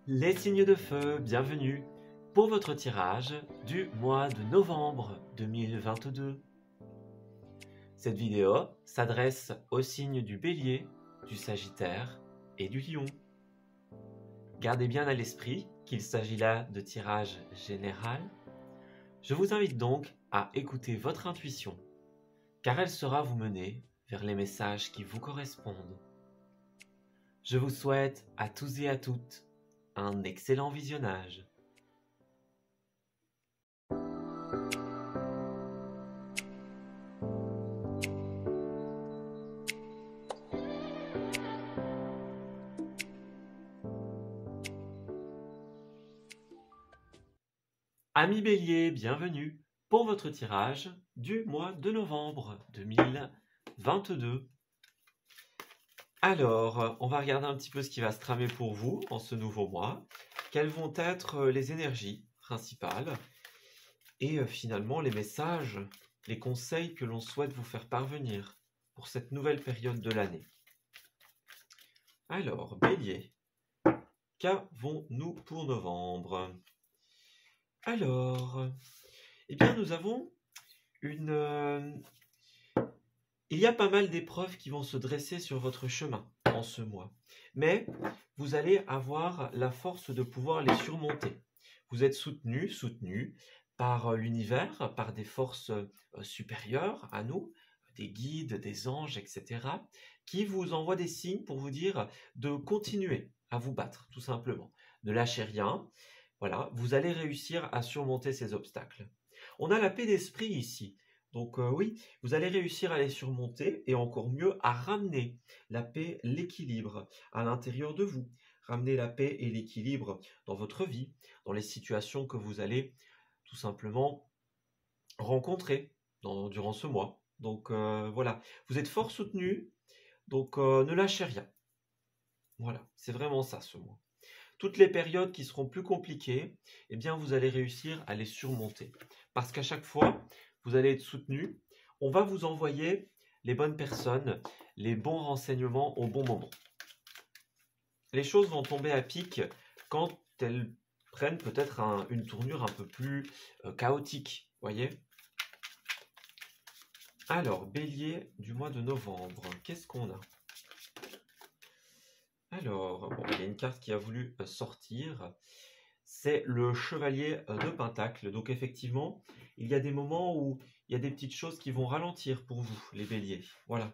Les signes de feu, bienvenue pour votre tirage du mois de novembre 2022. Cette vidéo s'adresse aux signes du Bélier, du Sagittaire et du Lion. Gardez bien à l'esprit qu'il s'agit là de tirage général. Je vous invite donc à écouter votre intuition, car elle saura vous mener vers les messages qui vous correspondent. Je vous souhaite à tous et à toutes un excellent visionnage. Amis Bélier, bienvenue pour votre tirage du mois de novembre 2022. Alors, on va regarder un petit peu ce qui va se tramer pour vous en ce nouveau mois. Quelles vont être les énergies principales et finalement les messages, les conseils que l'on souhaite vous faire parvenir pour cette nouvelle période de l'année. Alors, Bélier, qu'avons-nous pour novembre ? Alors, eh bien nous avons il y a pas mal d'épreuves qui vont se dresser sur votre chemin en ce mois. Mais vous allez avoir la force de pouvoir les surmonter. Vous êtes soutenu par l'univers, par des forces supérieures à nous, des guides, des anges, etc., qui vous envoient des signes pour vous dire de continuer à vous battre, tout simplement. Ne lâchez rien. Voilà, vous allez réussir à surmonter ces obstacles. On a la paix d'esprit ici. Donc oui, vous allez réussir à les surmonter et encore mieux à ramener la paix, l'équilibre à l'intérieur de vous. Ramener la paix et l'équilibre dans votre vie, dans les situations que vous allez tout simplement rencontrer durant ce mois. Donc voilà, vous êtes fort soutenu, donc ne lâchez rien. Voilà, c'est vraiment ça ce mois. Toutes les périodes qui seront plus compliquées, eh bien vous allez réussir à les surmonter. Parce qu'à chaque fois, vous allez être soutenu. On va vous envoyer les bonnes personnes, les bons renseignements au bon moment. Les choses vont tomber à pic quand elles prennent peut-être une tournure un peu plus chaotique, voyez. Alors, Bélier du mois de novembre, qu'est-ce qu'on a ? Alors, bon, il y a une carte qui a voulu sortir, c'est le chevalier de Pentacle. Donc effectivement, il y a des moments où il y a des petites choses qui vont ralentir pour vous, les béliers. Voilà,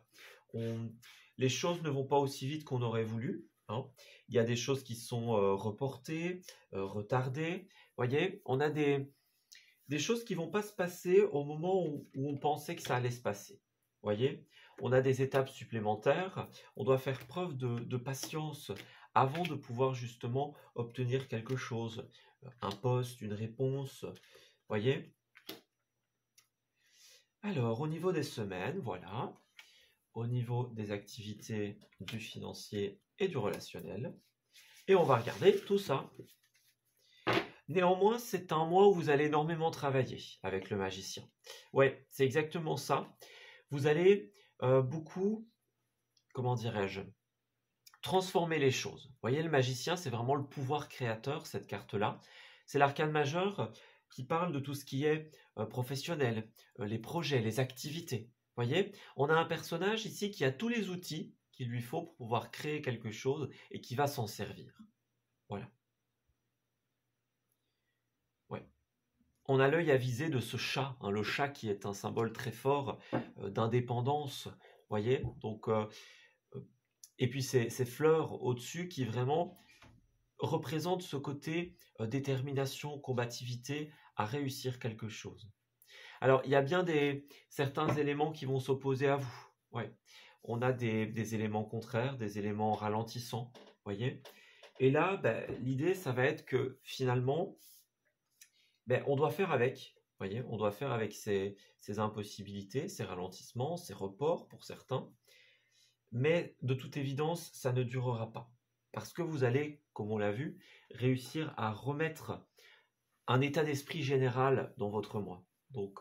les choses ne vont pas aussi vite qu'on aurait voulu. Hein. Il y a des choses qui sont reportées, retardées. Voyez, on a des choses qui ne vont pas se passer au moment où on pensait que ça allait se passer. Voyez, on a des étapes supplémentaires, on doit faire preuve de patience avant de pouvoir justement obtenir quelque chose, un poste, une réponse, voyez. Alors, au niveau des semaines, voilà, au niveau des activités du financier et du relationnel, et on va regarder tout ça. Néanmoins, c'est un mois où vous allez énormément travailler avec le magicien. Ouais, c'est exactement ça. Vous allez beaucoup, comment dirais-je, transformer les choses. Vous voyez, le magicien, c'est vraiment le pouvoir créateur, cette carte-là. C'est l'arcane majeur qui parle de tout ce qui est professionnel, les projets, les activités. Vous voyez, on a un personnage ici qui a tous les outils qu'il lui faut pour pouvoir créer quelque chose et qui va s'en servir. Voilà. Ouais. On a l'œil avisé de ce chat, hein, le chat qui est un symbole très fort d'indépendance, voyez. Donc, et puis ces fleurs au-dessus qui vraiment représentent ce côté détermination, combativité à réussir quelque chose. Alors, il y a bien certains éléments qui vont s'opposer à vous. Ouais. On a des éléments contraires, des éléments ralentissants, voyez. Et là, l'idée, ça va être que finalement, on doit faire avec, voyez, on doit faire avec ces impossibilités, ces ralentissements, ces reports pour certains. Mais de toute évidence, ça ne durera pas. Parce que vous allez, comme on l'a vu, réussir à remettre un état d'esprit général dans votre mois. Donc,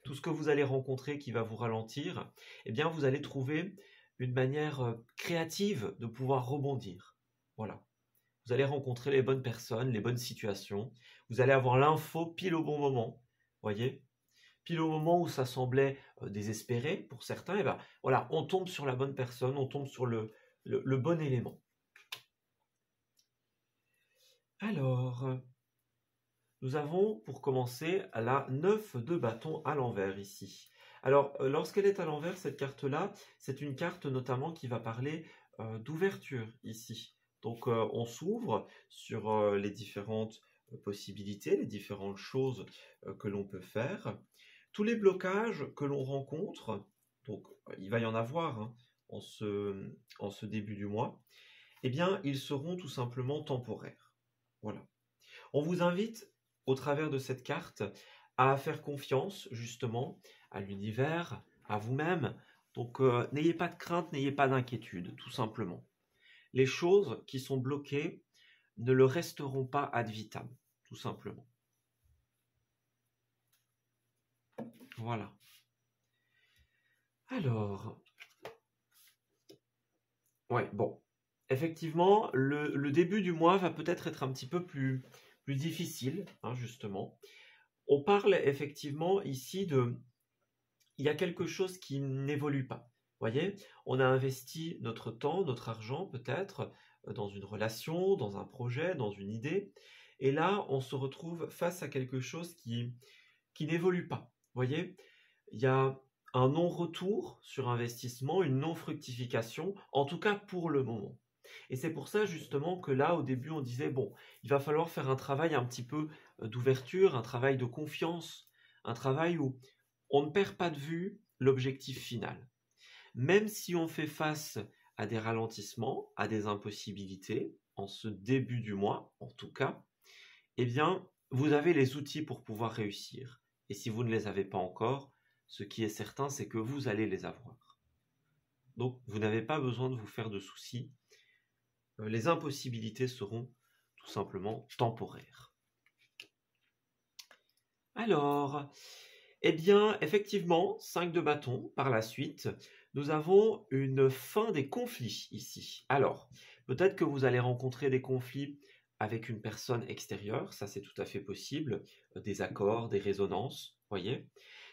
tout ce que vous allez rencontrer qui va vous ralentir, eh bien, vous allez trouver une manière créative de pouvoir rebondir. Voilà. Vous allez rencontrer les bonnes personnes, les bonnes situations. Vous allez avoir l'info pile au bon moment. Voyez? Pile au moment où ça semblait désespéré pour certains, et ben voilà, on tombe sur la bonne personne, on tombe sur le bon élément. Alors, nous avons pour commencer la 9 de bâton à l'envers ici. Alors, lorsqu'elle est à l'envers, cette carte-là, c'est une carte notamment qui va parler d'ouverture ici. Donc, on s'ouvre sur les différentes possibilités, les différentes choses que l'on peut faire. Tous les blocages que l'on rencontre, donc il va y en avoir hein, en ce début du mois, eh bien, ils seront tout simplement temporaires. Voilà. On vous invite, au travers de cette carte, à faire confiance justement à l'univers, à vous-même. Donc, n'ayez pas de crainte, n'ayez pas d'inquiétude, tout simplement. Les choses qui sont bloquées ne le resteront pas ad vitam, tout simplement. Voilà. Alors, ouais, bon. Effectivement, le début du mois va peut-être être un petit peu plus difficile, hein, justement. On parle effectivement ici de... Il y a quelque chose qui n'évolue pas. Voyez, on a investi notre temps, notre argent peut-être, dans une relation, dans un projet, dans une idée. Et là, on se retrouve face à quelque chose qui n'évolue pas. Voyez, il y a un non-retour sur investissement, une non-fructification, en tout cas pour le moment. Et c'est pour ça justement que là, au début, on disait, bon, il va falloir faire un travail un petit peu d'ouverture, un travail de confiance, un travail où on ne perd pas de vue l'objectif final. Même si on fait face à des ralentissements, à des impossibilités, en ce début du mois, en tout cas, eh bien, vous avez les outils pour pouvoir réussir. Et si vous ne les avez pas encore, ce qui est certain, c'est que vous allez les avoir. Donc, vous n'avez pas besoin de vous faire de soucis. Les impossibilités seront tout simplement temporaires. Alors, eh bien, effectivement, 5 de bâton, par la suite, nous avons une fin des conflits ici. Alors, peut-être que vous allez rencontrer des conflits avec une personne extérieure, ça c'est tout à fait possible, des accords, des résonances, voyez.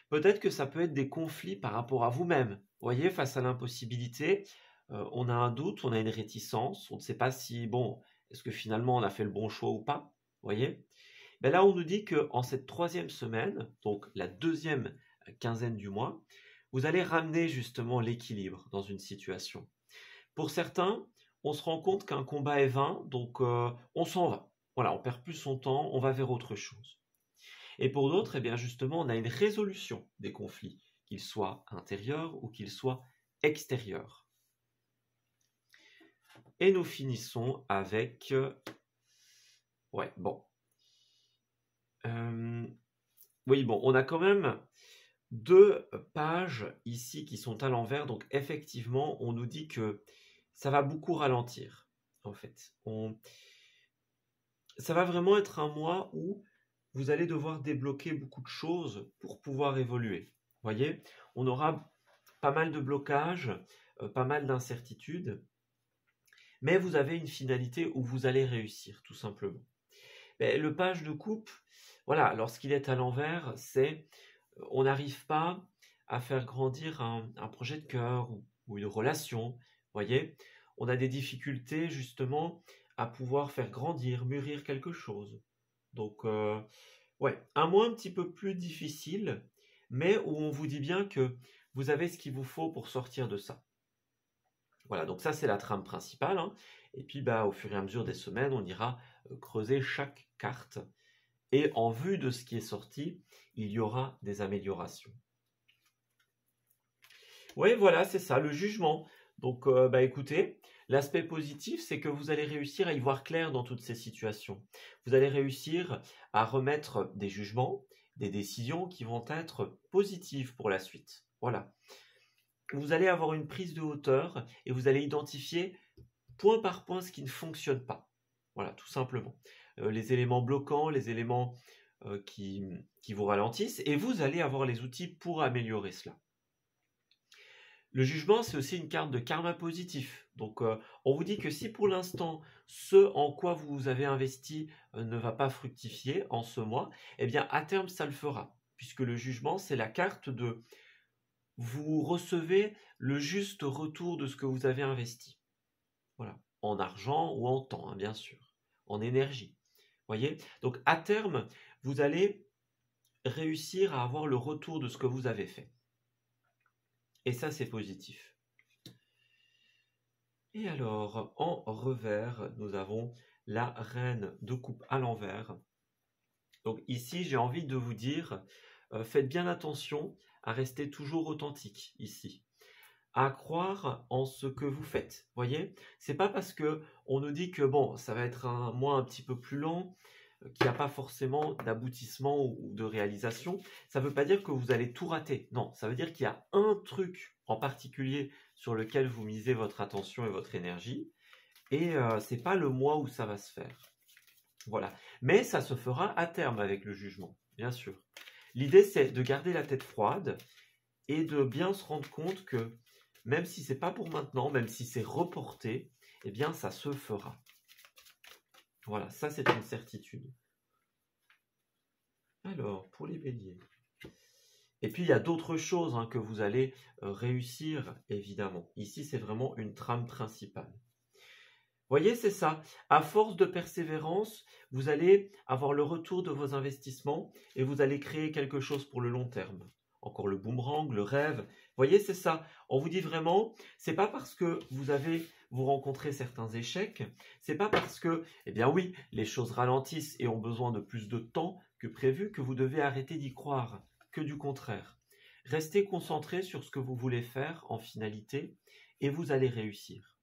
Peut-être que ça peut être des conflits par rapport à vous-même, voyez, face à l'impossibilité, on a un doute, on a une réticence, on ne sait pas si, bon, est-ce que finalement on a fait le bon choix ou pas, voyez. Ben là, on nous dit qu'en cette 3e semaine, donc la 2e quinzaine du mois, vous allez ramener justement l'équilibre dans une situation. Pour certains, on se rend compte qu'un combat est vain, donc on s'en va. Voilà, on perd plus son temps, on va vers autre chose. Et pour d'autres, eh bien justement, on a une résolution des conflits, qu'ils soient intérieurs ou qu'ils soient extérieurs. Et nous finissons avec... ouais, bon. Oui, bon, on a quand même 2 pages ici qui sont à l'envers, donc effectivement, on nous dit que ça va beaucoup ralentir, en fait. Ça va vraiment être un mois où vous allez devoir débloquer beaucoup de choses pour pouvoir évoluer. Voyez, on aura pas mal de blocages, pas mal d'incertitudes, mais vous avez une finalité où vous allez réussir, tout simplement. Mais le page de coupe, voilà, lorsqu'il est à l'envers, c'est on n'arrive pas à faire grandir un projet de cœur ou une relation, voyez. On a des difficultés justement à pouvoir faire grandir, mûrir quelque chose. Donc, ouais, un mois un petit peu plus difficile, mais où on vous dit bien que vous avez ce qu'il vous faut pour sortir de ça. Voilà, donc ça c'est la trame principale, hein. Et puis bah, au fur et à mesure des semaines, on ira creuser chaque carte. Et en vue de ce qui est sorti, il y aura des améliorations. Oui, voilà, c'est ça, le jugement. Donc, bah, écoutez, l'aspect positif, c'est que vous allez réussir à y voir clair dans toutes ces situations. Vous allez réussir à remettre des jugements, des décisions qui vont être positives pour la suite. Voilà. Vous allez avoir une prise de hauteur et vous allez identifier point par point ce qui ne fonctionne pas. Voilà, tout simplement. Les éléments bloquants, les éléments qui vous ralentissent, et vous allez avoir les outils pour améliorer cela. Le jugement, c'est aussi une carte de karma positif. Donc, on vous dit que si pour l'instant, ce en quoi vous avez investi ne va pas fructifier en ce mois, eh bien, à terme, ça le fera. Puisque le jugement, c'est la carte de vous recevez le juste retour de ce que vous avez investi. Voilà. En argent ou en temps, hein, bien sûr. En énergie. Voyez? Donc, à terme, vous allez réussir à avoir le retour de ce que vous avez fait. Et ça, c'est positif. Et alors, en revers, nous avons la reine de coupe à l'envers. Donc ici, j'ai envie de vous dire, faites bien attention à rester toujours authentique ici, à croire en ce que vous faites. Voyez, c'est pas parce que on nous dit que bon, ça va être un mois un petit peu plus lent, qu'il n'y a pas forcément d'aboutissement ou de réalisation. Ça ne veut pas dire que vous allez tout rater. Non, ça veut dire qu'il y a un truc en particulier sur lequel vous misez votre attention et votre énergie. Et ce n'est pas le mois où ça va se faire. Voilà. Mais ça se fera à terme avec le jugement, bien sûr. L'idée, c'est de garder la tête froide et de bien se rendre compte que même si ce n'est pas pour maintenant, même si c'est reporté, eh bien, ça se fera. Voilà, ça c'est une certitude. Alors, pour les béliers. Et puis, il y a d'autres choses que vous allez réussir, évidemment. Ici, c'est vraiment une trame principale. Voyez, c'est ça. À force de persévérance, vous allez avoir le retour de vos investissements et vous allez créer quelque chose pour le long terme. Encore le boomerang, le rêve. Voyez, c'est ça. On vous dit vraiment, c'est pas parce que vous rencontrez certains échecs, c'est pas parce que, eh bien oui, les choses ralentissent et ont besoin de plus de temps que prévu que vous devez arrêter d'y croire, que du contraire. Restez concentré sur ce que vous voulez faire en finalité et vous allez réussir.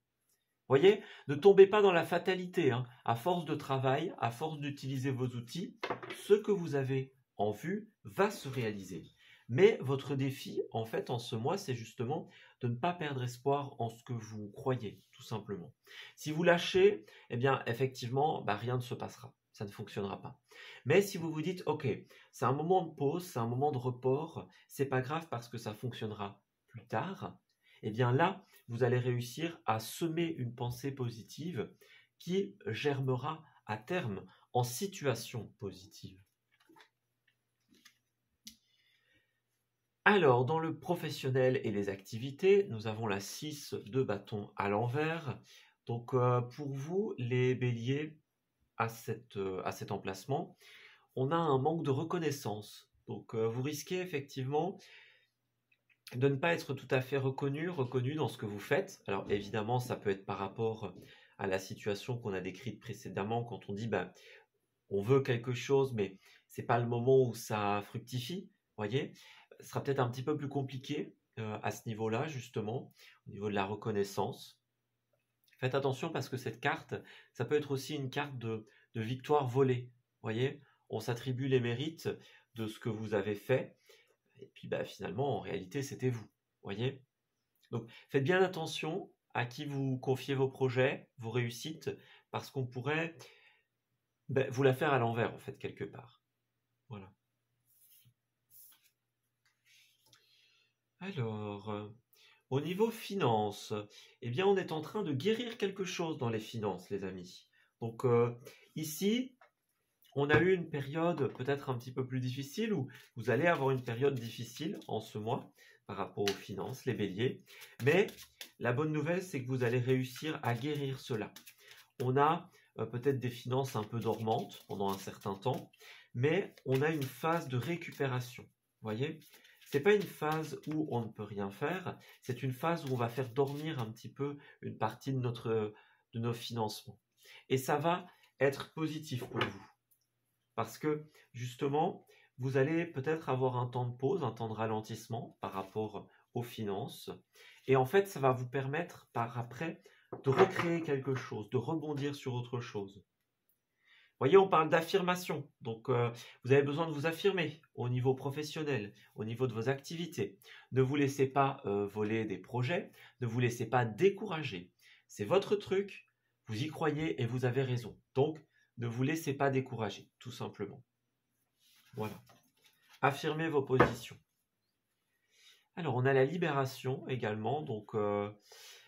Voyez, ne tombez pas dans la fatalité. À force de travail, à force d'utiliser vos outils, ce que vous avez en vue va se réaliser. Mais votre défi, en fait, en ce mois, c'est justement de ne pas perdre espoir en ce que vous croyez, tout simplement. Si vous lâchez, eh bien, effectivement, rien ne se passera. Ça ne fonctionnera pas. Mais si vous vous dites, ok, c'est un moment de pause, c'est un moment de report, c'est pas grave parce que ça fonctionnera plus tard, eh bien là, vous allez réussir à semer une pensée positive qui germera à terme en situation positive. Alors, dans le professionnel et les activités, nous avons la 6 de bâton à l'envers. Donc, pour vous, les béliers, à cet emplacement, on a un manque de reconnaissance. Donc, vous risquez effectivement de ne pas être tout à fait reconnu dans ce que vous faites. Alors évidemment, ça peut être par rapport à la situation qu'on a décrite précédemment, quand on dit on veut quelque chose, mais c'est pas le moment où ça fructifie, voyez. Ce sera peut-être un petit peu plus compliqué à ce niveau-là, justement, au niveau de la reconnaissance. Faites attention parce que cette carte, ça peut être aussi une carte de victoire volée, voyez. On s'attribue les mérites de ce que vous avez fait, et puis finalement, en réalité, c'était vous. Voyez? Donc, faites bien attention à qui vous confiez vos projets, vos réussites, parce qu'on pourrait vous la faire à l'envers, en fait, quelque part. Voilà. Alors, au niveau finance, eh bien, on est en train de guérir quelque chose dans les finances, les amis. Donc, ici, on a eu une période peut-être un petit peu plus difficile, ou vous allez avoir une période difficile en ce mois par rapport aux finances, les béliers. Mais la bonne nouvelle, c'est que vous allez réussir à guérir cela. On a peut-être des finances un peu dormantes pendant un certain temps, mais on a une phase de récupération. Vous voyez ? Ce n'est pas une phase où on ne peut rien faire, c'est une phase où on va faire dormir un petit peu une partie de nos financements. Et ça va être positif pour vous. Parce que, justement, vous allez peut-être avoir un temps de pause, un temps de ralentissement par rapport aux finances. Et en fait, ça va vous permettre, par après, de recréer quelque chose, de rebondir sur autre chose. Vous voyez, on parle d'affirmation. Donc, vous avez besoin de vous affirmer au niveau professionnel, au niveau de vos activités. Ne vous laissez pas voler des projets, ne vous laissez pas décourager. C'est votre truc, vous y croyez et vous avez raison. Donc, ne vous laissez pas décourager, tout simplement. Voilà. Affirmez vos positions. Alors, on a la libération également, donc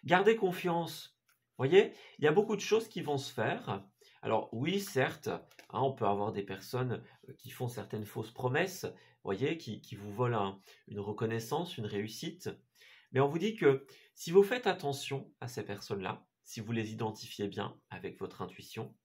gardez confiance. Vous voyez, il y a beaucoup de choses qui vont se faire. Alors oui, certes, hein, on peut avoir des personnes qui font certaines fausses promesses, vous voyez, qui vous volent une reconnaissance, une réussite. Mais on vous dit que si vous faites attention à ces personnes-là, si vous les identifiez bien avec votre intuition,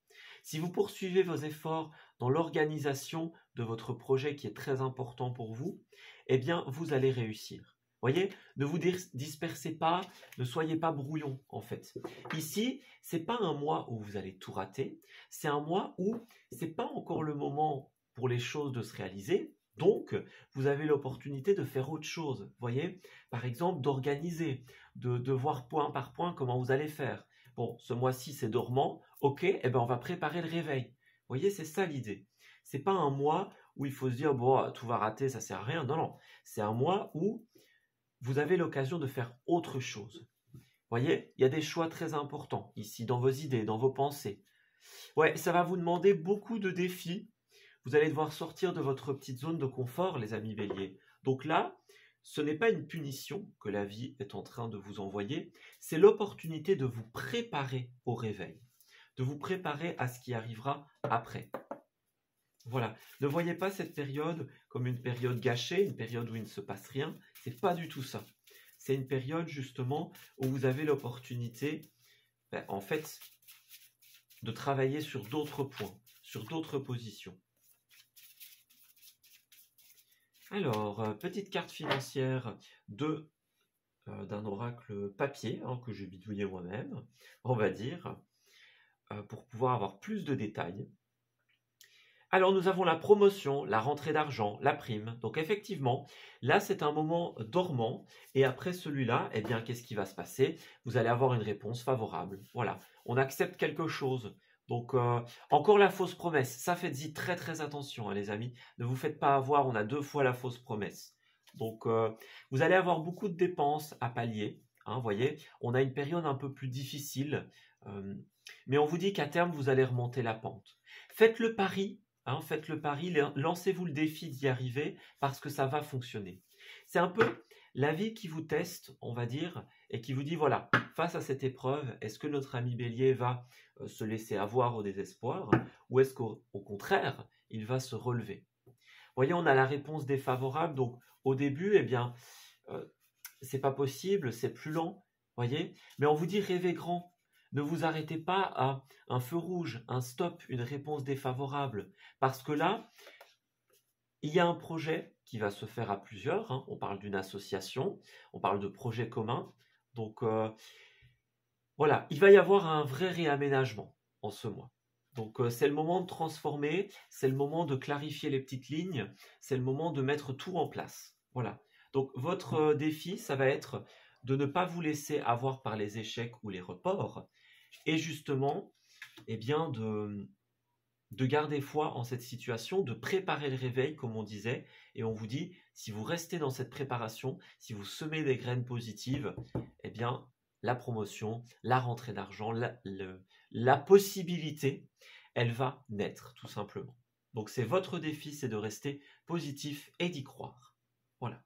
si vous poursuivez vos efforts dans l'organisation de votre projet qui est très important pour vous, eh bien, vous allez réussir. Voyez, ne vous dispersez pas, ne soyez pas brouillon en fait. Ici, c'est pas un mois où vous allez tout rater, c'est un mois où c'est pas encore le moment pour les choses de se réaliser. Donc, vous avez l'opportunité de faire autre chose. Voyez, par exemple, d'organiser, de voir point par point comment vous allez faire. Bon, ce mois-ci c'est dormant, ok, eh ben on va préparer le réveil. Vous voyez, c'est ça l'idée. C'est pas un mois où il faut se dire bon, tout va rater, ça sert à rien. Non, non, c'est un mois où vous avez l'occasion de faire autre chose. Vous voyez, il y a des choix très importants ici dans vos idées, dans vos pensées. Ouais, ça va vous demander beaucoup de défis. Vous allez devoir sortir de votre petite zone de confort, les amis béliers. Donc là, ce n'est pas une punition que la vie est en train de vous envoyer, c'est l'opportunité de vous préparer au réveil, de vous préparer à ce qui arrivera après. Voilà, ne voyez pas cette période comme une période gâchée, une période où il ne se passe rien, c'est pas du tout ça. C'est une période justement où vous avez l'opportunité, en fait, de travailler sur d'autres points, sur d'autres positions. Alors, petite carte financière d'un oracle papier, hein, que j'ai bidouillé moi-même, on va dire, pour pouvoir avoir plus de détails. Alors, nous avons la promotion, la rentrée d'argent, la prime. Donc, effectivement, là, c'est un moment dormant. Et après celui-là, eh bien, qu'est-ce qui va se passer? Vous allez avoir une réponse favorable. Voilà, on accepte quelque chose. Donc, encore la fausse promesse. Ça, faites-y très, très attention, hein, les amis. Ne vous faites pas avoir, on a 2 fois la fausse promesse. Donc, vous allez avoir beaucoup de dépenses à pallier. Hein, voyez, on a une période un peu plus difficile. Mais on vous dit qu'à terme, vous allez remonter la pente. Faites le pari. Hein, faites le pari, lancez-vous le défi d'y arriver parce que ça va fonctionner. C'est un peu la vie qui vous teste, on va dire, et qui vous dit, voilà, face à cette épreuve, est-ce que notre ami Bélier va se laisser avoir au désespoir ou est-ce qu'au contraire, il va se relever? Vous voyez, on a la réponse défavorable, donc au début, eh bien, c'est pas possible, c'est plus lent, voyez, mais on vous dit rêvez grand. Ne vous arrêtez pas à un feu rouge, un stop, une réponse défavorable. Parce que là, il y a un projet qui va se faire à plusieurs. Hein. On parle d'une association, on parle de projet commun. Donc voilà, il va y avoir un vrai réaménagement en ce mois. Donc c'est le moment de transformer, c'est le moment de clarifier les petites lignes, c'est le moment de mettre tout en place. Voilà. Donc votre défi, ça va être de ne pas vous laisser avoir par les échecs ou les reports, et justement, eh bien, de garder foi en cette situation, de préparer le réveil, comme on disait, et on vous dit, si vous restez dans cette préparation, si vous semez des graines positives, eh bien, la promotion, la rentrée d'argent, la possibilité, elle va naître, tout simplement. Donc, c'est votre défi, c'est de rester positif et d'y croire. Voilà.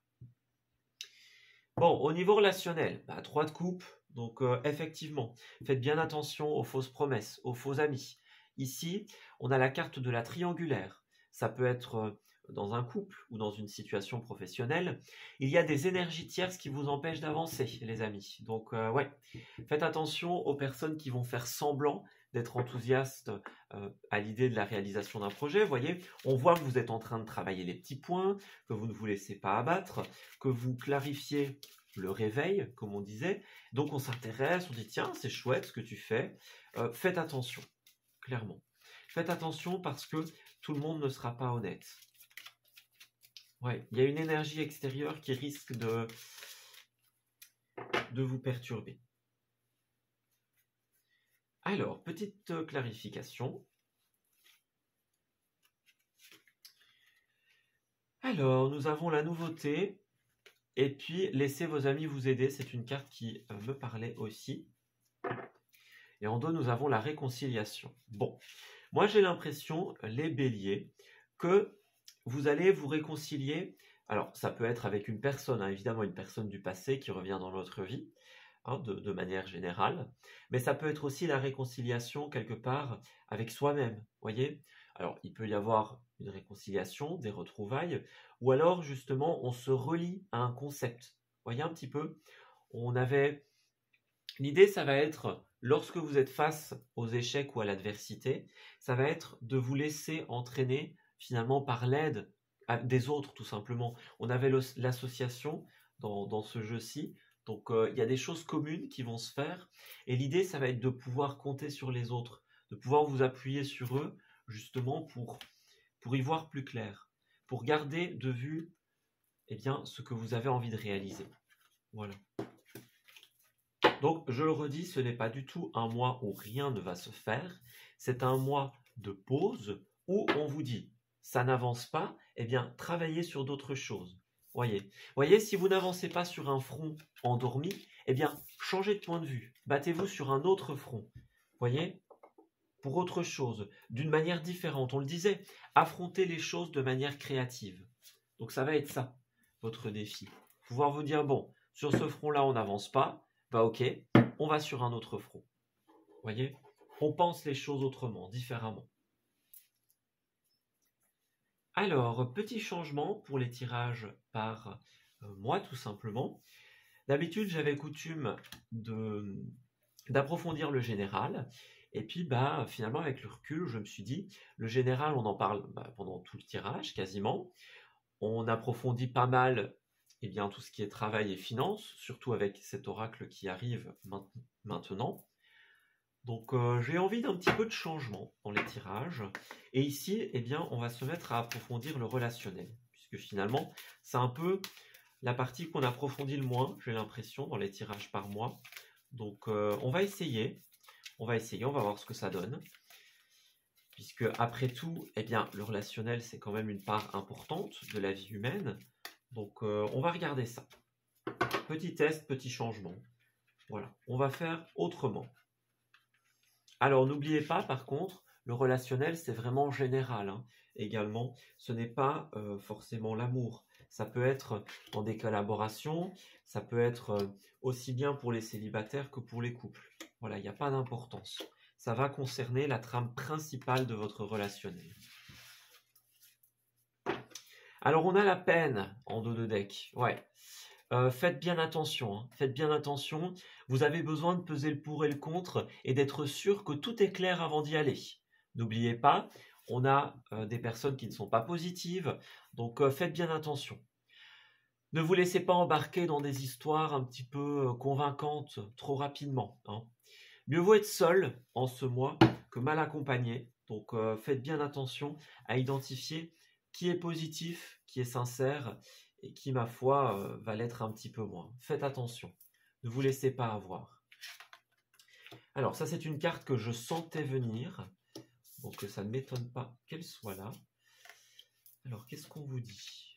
Bon, au niveau relationnel, 3 de coupe, donc effectivement, faites bien attention aux fausses promesses, aux faux amis. Ici, on a la carte de la triangulaire. Ça peut être dans un couple ou dans une situation professionnelle. Il y a des énergies tierces qui vous empêchent d'avancer, les amis. Donc, ouais, faites attention aux personnes qui vont faire semblant d'être enthousiastes à l'idée de la réalisation d'un projet. Vous voyez, on voit que vous êtes en train de travailler les petits points, que vous ne vous laissez pas abattre, que vous clarifiez le réveil, comme on disait. Donc, on s'intéresse, on dit, tiens, c'est chouette ce que tu fais. Faites attention, clairement. Faites attention parce que tout le monde ne sera pas honnête. Ouais, il y a une énergie extérieure qui risque de vous perturber. Alors, petite clarification. Alors, nous avons la nouveauté. Et puis, laissez vos amis vous aider. C'est une carte qui me parlait aussi. Et en dos, nous avons la réconciliation. Bon, moi j'ai l'impression, les béliers, que vous allez vous réconcilier Alors, ça peut être avec une personne, hein, évidemment, une personne du passé qui revient dans notre vie, hein, de manière générale, mais ça peut être aussi la réconciliation quelque part avec soi-même, voyez? Alors, il peut y avoir une réconciliation, des retrouvailles, ou alors justement, on se relie à un concept. Voyez un petit peu? On avait L'idée, ça va être, lorsque vous êtes face aux échecs ou à l'adversité, ça va être de vous laisser entraîner finalement par l'aide des autres, tout simplement. On avait l'association dans ce jeu-ci, donc il y a des choses communes qui vont se faire, et l'idée, ça va être de pouvoir compter sur les autres, de pouvoir vous appuyer sur eux, justement pour y voir plus clair, pour garder de vue eh bien, ce que vous avez envie de réaliser. Voilà. Donc, je le redis, ce n'est pas du tout un mois où rien ne va se faire. C'est un mois de pause où on vous dit, ça n'avance pas, eh bien, travaillez sur d'autres choses. Voyez, si vous n'avancez pas sur un front endormi, eh bien, changez de point de vue. Battez-vous sur un autre front. Voyez, pour autre chose, d'une manière différente. On le disait, affrontez les choses de manière créative. Donc, ça va être ça, votre défi. Pouvoir vous dire, bon, sur ce front-là, on n'avance pas. Bah ok, on va sur un autre front. Voyez, on pense les choses autrement, différemment. Alors, petit changement pour les tirages par mois, tout simplement. D'habitude, j'avais coutume d'approfondir le général. Et puis, bah, finalement, avec le recul, je me suis dit, le général, on en parle pendant tout le tirage, quasiment. On approfondit pas mal eh bien, tout ce qui est travail et finance, surtout avec cet oracle qui arrive maintenant. Donc j'ai envie d'un petit peu de changement dans les tirages. Et ici, eh bien, on va se mettre à approfondir le relationnel, puisque finalement, c'est un peu la partie qu'on approfondit le moins, j'ai l'impression, dans les tirages par mois. Donc on va essayer, on va voir ce que ça donne. Puisque après tout, eh bien, le relationnel, c'est quand même une part importante de la vie humaine. Donc, on va regarder ça. Petit test, petit changement. Voilà, on va faire autrement. Alors, n'oubliez pas, par contre, le relationnel, c'est vraiment général. Hein. Également, ce n'est pas forcément l'amour. Ça peut être dans des collaborations, ça peut être aussi bien pour les célibataires que pour les couples. Voilà, il n'y a pas d'importance. Ça va concerner la trame principale de votre relationnel. Alors, on a la peine en dos de deck. Ouais. Faites bien attention. Hein. Faites bien attention. Vous avez besoin de peser le pour et le contre et d'être sûr que tout est clair avant d'y aller. N'oubliez pas, on a des personnes qui ne sont pas positives. Donc, faites bien attention. Ne vous laissez pas embarquer dans des histoires un petit peu convaincantes trop rapidement. Hein. Mieux vaut être seul en ce mois que mal accompagné. Donc, faites bien attention à identifier qui est positif, qui est sincère et qui, ma foi, va l'être un petit peu moins. Faites attention, ne vous laissez pas avoir. Alors ça, c'est une carte que je sentais venir, donc ça ne m'étonne pas qu'elle soit là. Alors, qu'est-ce qu'on vous dit?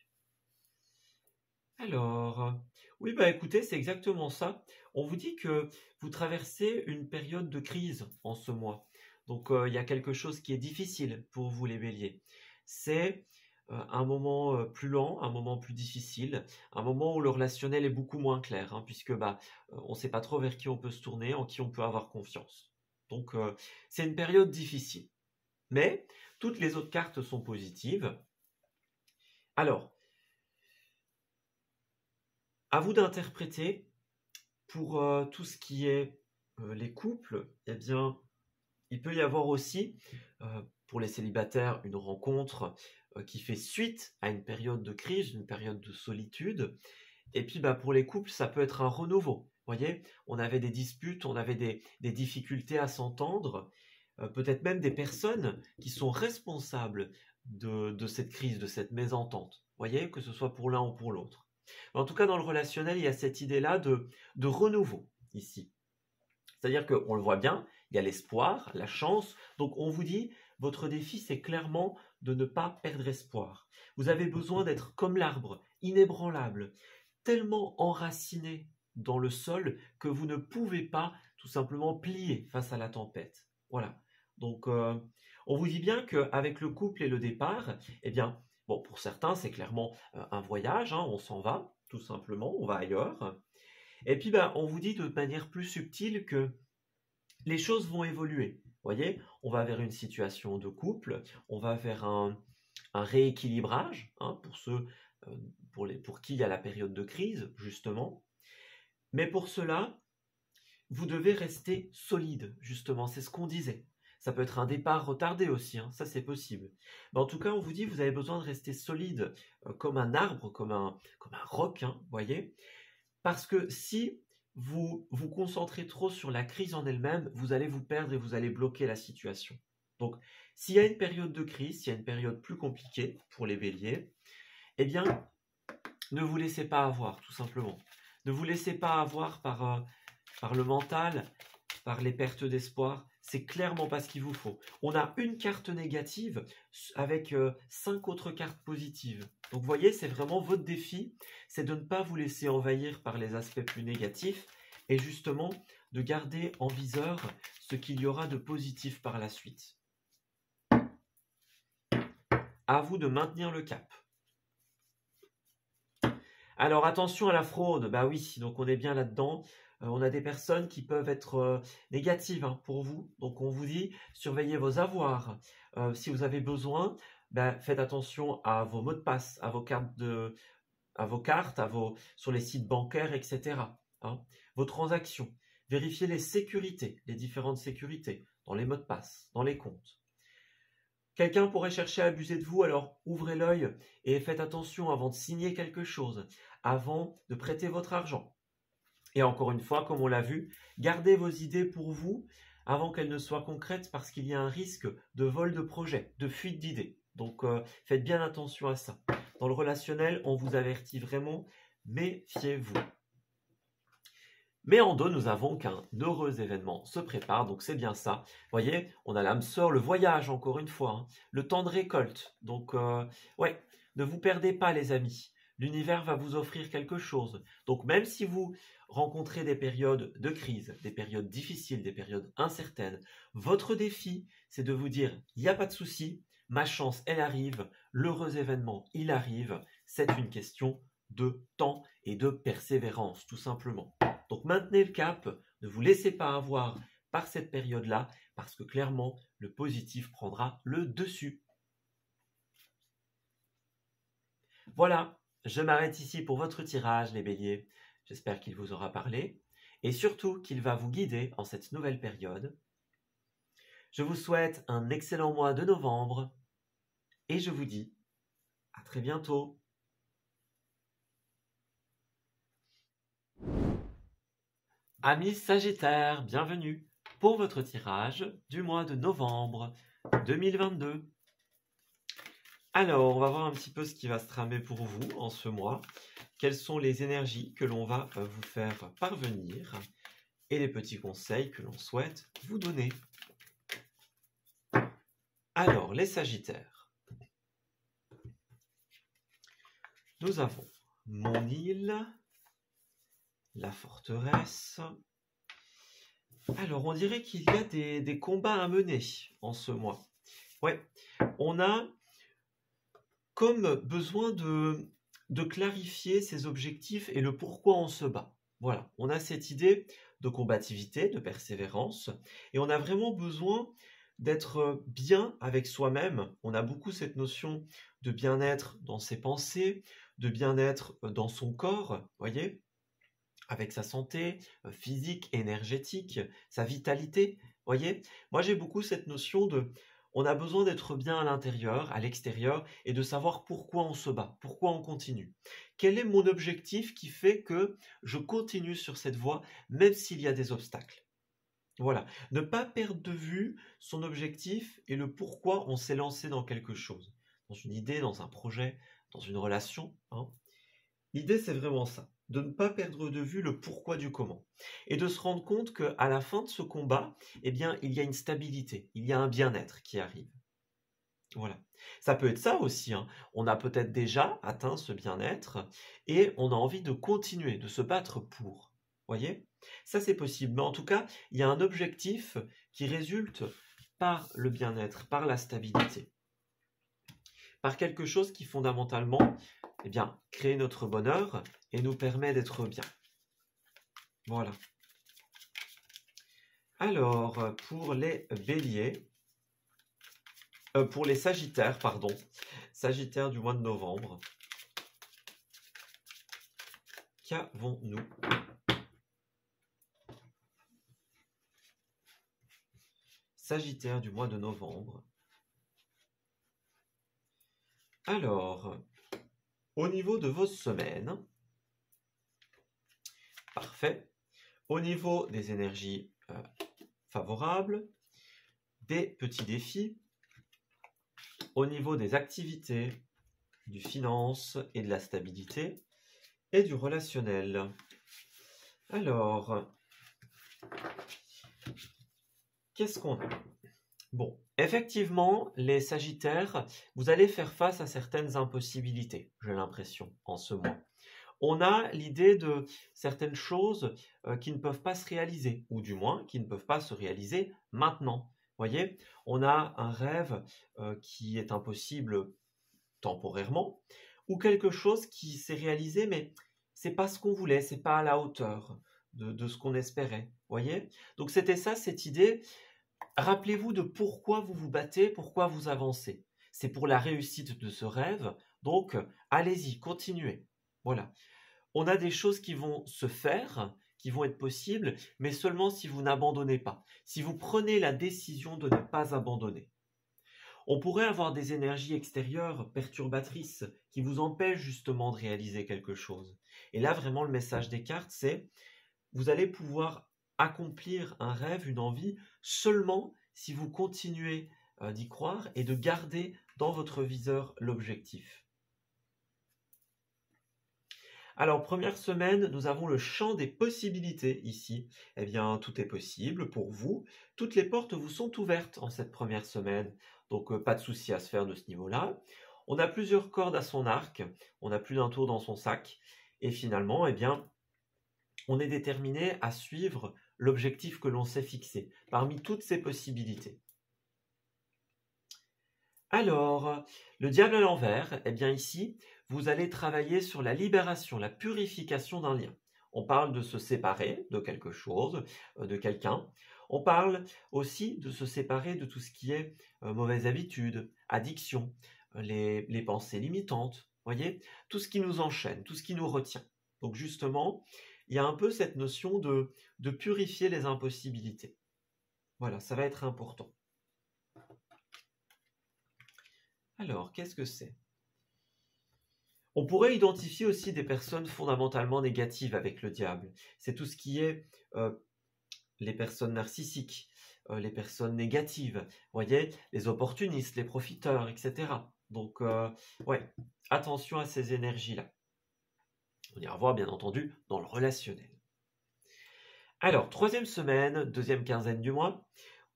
Alors, oui, bah écoutez, c'est exactement ça. On vous dit que vous traversez une période de crise en ce mois. Donc, il y a quelque chose qui est difficile pour vous, les béliers. C'est un moment plus lent, un moment plus difficile, un moment où le relationnel est beaucoup moins clair, hein, puisque on ne sait pas trop vers qui on peut se tourner, en qui on peut avoir confiance. Donc c'est une période difficile. Mais toutes les autres cartes sont positives. Alors, à vous d'interpréter pour tout ce qui est les couples, eh bien, il peut y avoir aussi, pour les célibataires, une rencontre qui fait suite à une période de crise, une période de solitude. Et puis pour les couples, ça peut être un renouveau. Vous voyez, on avait des disputes, on avait des difficultés à s'entendre, peut-être même des personnes qui sont responsables de cette crise, de cette mésentente. Vous voyez, que ce soit pour l'un ou pour l'autre. En tout cas, dans le relationnel, il y a cette idée-là de renouveau ici. C'est-à-dire qu'on le voit bien, il y a l'espoir, la chance. Donc on vous dit, votre défi, c'est clairement de ne pas perdre espoir. Vous avez besoin d'être comme l'arbre, inébranlable, tellement enraciné dans le sol que vous ne pouvez pas tout simplement plier face à la tempête. Voilà. Donc on vous dit bien qu'avec le couple et le départ, eh bien, Bon, pour certains, c'est clairement un voyage, hein, on s'en va, tout simplement, on va ailleurs. Et puis, ben, on vous dit de manière plus subtile que les choses vont évoluer. Vous voyez, on va vers une situation de couple, on va vers un rééquilibrage, hein, pour ceux pour qui il y a la période de crise, justement. Mais pour cela, vous devez rester solide, justement, c'est ce qu'on disait. Ça peut être un départ retardé aussi, hein, ça c'est possible. Mais en tout cas, on vous dit vous avez besoin de rester solide comme un arbre, comme un roc, hein, voyez. Parce que si vous vous concentrez trop sur la crise en elle-même, vous allez vous perdre et vous allez bloquer la situation. Donc, s'il y a une période de crise, s'il y a une période plus compliquée pour les béliers, eh bien, ne vous laissez pas avoir, tout simplement. Ne vous laissez pas avoir par le mental, par les pertes d'espoir. C'est clairement pas ce qu'il vous faut. On a une carte négative avec 5 autres cartes positives. Donc, vous voyez, c'est vraiment votre défi, c'est de ne pas vous laisser envahir par les aspects plus négatifs et justement de garder en viseur ce qu'il y aura de positif par la suite. À vous de maintenir le cap. Alors, attention à la fraude. Bah oui, donc on est bien là-dedans. On a des personnes qui peuvent être négatives, hein, pour vous. Donc, on vous dit, surveillez vos avoirs. Si vous avez besoin, faites attention à vos mots de passe, à vos cartes, sur les sites bancaires, etc. hein. Vos transactions. Vérifiez les sécurités, les différentes sécurités, dans les mots de passe, dans les comptes. Quelqu'un pourrait chercher à abuser de vous, alors ouvrez l'œil et faites attention avant de signer quelque chose, avant de prêter votre argent. Et encore une fois, comme on l'a vu, gardez vos idées pour vous avant qu'elles ne soient concrètes parce qu'il y a un risque de vol de projet, de fuite d'idées. Donc faites bien attention à ça. Dans le relationnel, on vous avertit vraiment, méfiez-vous. Mais en dos, nous avons qu'un heureux événement se prépare, donc c'est bien ça. Vous voyez, on a l'âme sœur, le voyage, encore une fois, hein, le temps de récolte. Donc, ouais, ne vous perdez pas, les amis. L'univers va vous offrir quelque chose. Donc, même si vous rencontrez des périodes de crise, des périodes difficiles, des périodes incertaines, votre défi, c'est de vous dire, il n'y a pas de souci, ma chance, elle arrive, l'heureux événement, il arrive. C'est une question de temps et de persévérance, tout simplement. Donc maintenez le cap, ne vous laissez pas avoir par cette période-là, parce que clairement, le positif prendra le dessus. Voilà, je m'arrête ici pour votre tirage, les béliers. J'espère qu'il vous aura parlé, et surtout qu'il va vous guider en cette nouvelle période. Je vous souhaite un excellent mois de novembre, et je vous dis à très bientôt. Amis Sagittaires, bienvenue pour votre tirage du mois de novembre 2022. Alors, on va voir un petit peu ce qui va se tramer pour vous en ce mois. Quelles sont les énergies que l'on va vous faire parvenir et les petits conseils que l'on souhaite vous donner. Alors, les Sagittaires. Nous avons mon île, la forteresse. Alors, on dirait qu'il y a des combats à mener en ce mois. Ouais, on a comme besoin de clarifier ses objectifs et le pourquoi on se bat. Voilà, on a cette idée de combativité, de persévérance, et on a vraiment besoin d'être bien avec soi-même. On a beaucoup cette notion de bien-être dans ses pensées, de bien-être dans son corps, voyez, avec sa santé physique, énergétique, sa vitalité, voyez. Moi, j'ai beaucoup cette notion de on a besoin d'être bien à l'intérieur, à l'extérieur, et de savoir pourquoi on se bat, pourquoi on continue. Quel est mon objectif qui fait que je continue sur cette voie, même s'il y a des obstacles? Voilà, ne pas perdre de vue son objectif et le pourquoi on s'est lancé dans quelque chose, dans une idée, dans un projet, dans une relation. Hein. L'idée, c'est vraiment ça, de ne pas perdre de vue le pourquoi du comment. Et de se rendre compte qu'à la fin de ce combat, eh bien, il y a une stabilité, il y a un bien-être qui arrive. Voilà. Ça peut être ça aussi. Hein. On a peut-être déjà atteint ce bien-être et on a envie de continuer, de se battre pour. Voyez ? Ça, c'est possible. Mais en tout cas, il y a un objectif qui résulte par le bien-être, par la stabilité. par quelque chose qui fondamentalement, eh bien, crée notre bonheur et nous permet d'être bien. Voilà. Alors, pour les béliers, pour les sagittaires, pardon, sagittaires du mois de novembre, qu'avons-nous? Sagittaire du mois de novembre. Alors, au niveau de vos semaines, parfait. Au niveau des énergies favorables, des petits défis, au niveau des activités, du finance et de la stabilité, et du relationnel. Alors, qu'est-ce qu'on a? Bon, effectivement, les Sagittaires, vous allez faire face à certaines impossibilités, j'ai l'impression, en ce mois. On a l'idée de certaines choses qui ne peuvent pas se réaliser, ou du moins qui ne peuvent pas se réaliser maintenant. Voyez, on a un rêve qui est impossible temporairement, ou quelque chose qui s'est réalisé, mais c'est pas ce qu'on voulait, c'est pas à la hauteur de ce qu'on espérait. Voyez, donc c'était ça, cette idée. Rappelez-vous de pourquoi vous vous battez, pourquoi vous avancez. C'est pour la réussite de ce rêve, donc allez-y, continuez. Voilà. On a des choses qui vont se faire, qui vont être possibles, mais seulement si vous n'abandonnez pas, si vous prenez la décision de ne pas abandonner. On pourrait avoir des énergies extérieures perturbatrices qui vous empêchent justement de réaliser quelque chose. Et là, vraiment, le message des cartes, c'est vous allez pouvoir accomplir un rêve, une envie, seulement si vous continuez d'y croire et de garder dans votre viseur l'objectif. Alors, première semaine, nous avons le champ des possibilités ici. Eh bien, tout est possible pour vous. Toutes les portes vous sont ouvertes en cette première semaine. Donc, pas de souci à se faire de ce niveau-là. On a plusieurs cordes à son arc. On a plus d'un tour dans son sac. Et finalement, eh bien, on est déterminé à suivre l'objectif que l'on s'est fixé parmi toutes ces possibilités. Alors, le diable à l'envers, eh bien ici, vous allez travailler sur la libération, la purification d'un lien. On parle de se séparer de quelque chose, de quelqu'un. On parle aussi de se séparer de tout ce qui est mauvaise habitude, addiction, les pensées limitantes, voyez, tout ce qui nous enchaîne, tout ce qui nous retient. Donc justement, il y a un peu cette notion de purifier les impossibilités. Voilà, ça va être important. Alors, qu'est-ce que c'est? On pourrait identifier aussi des personnes fondamentalement négatives avec le diable. C'est tout ce qui est les personnes narcissiques, les personnes négatives, voyez, les opportunistes, les profiteurs, etc. Donc, ouais, attention à ces énergies-là. On ira voir, bien entendu, dans le relationnel. Alors, troisième semaine, deuxième quinzaine du mois,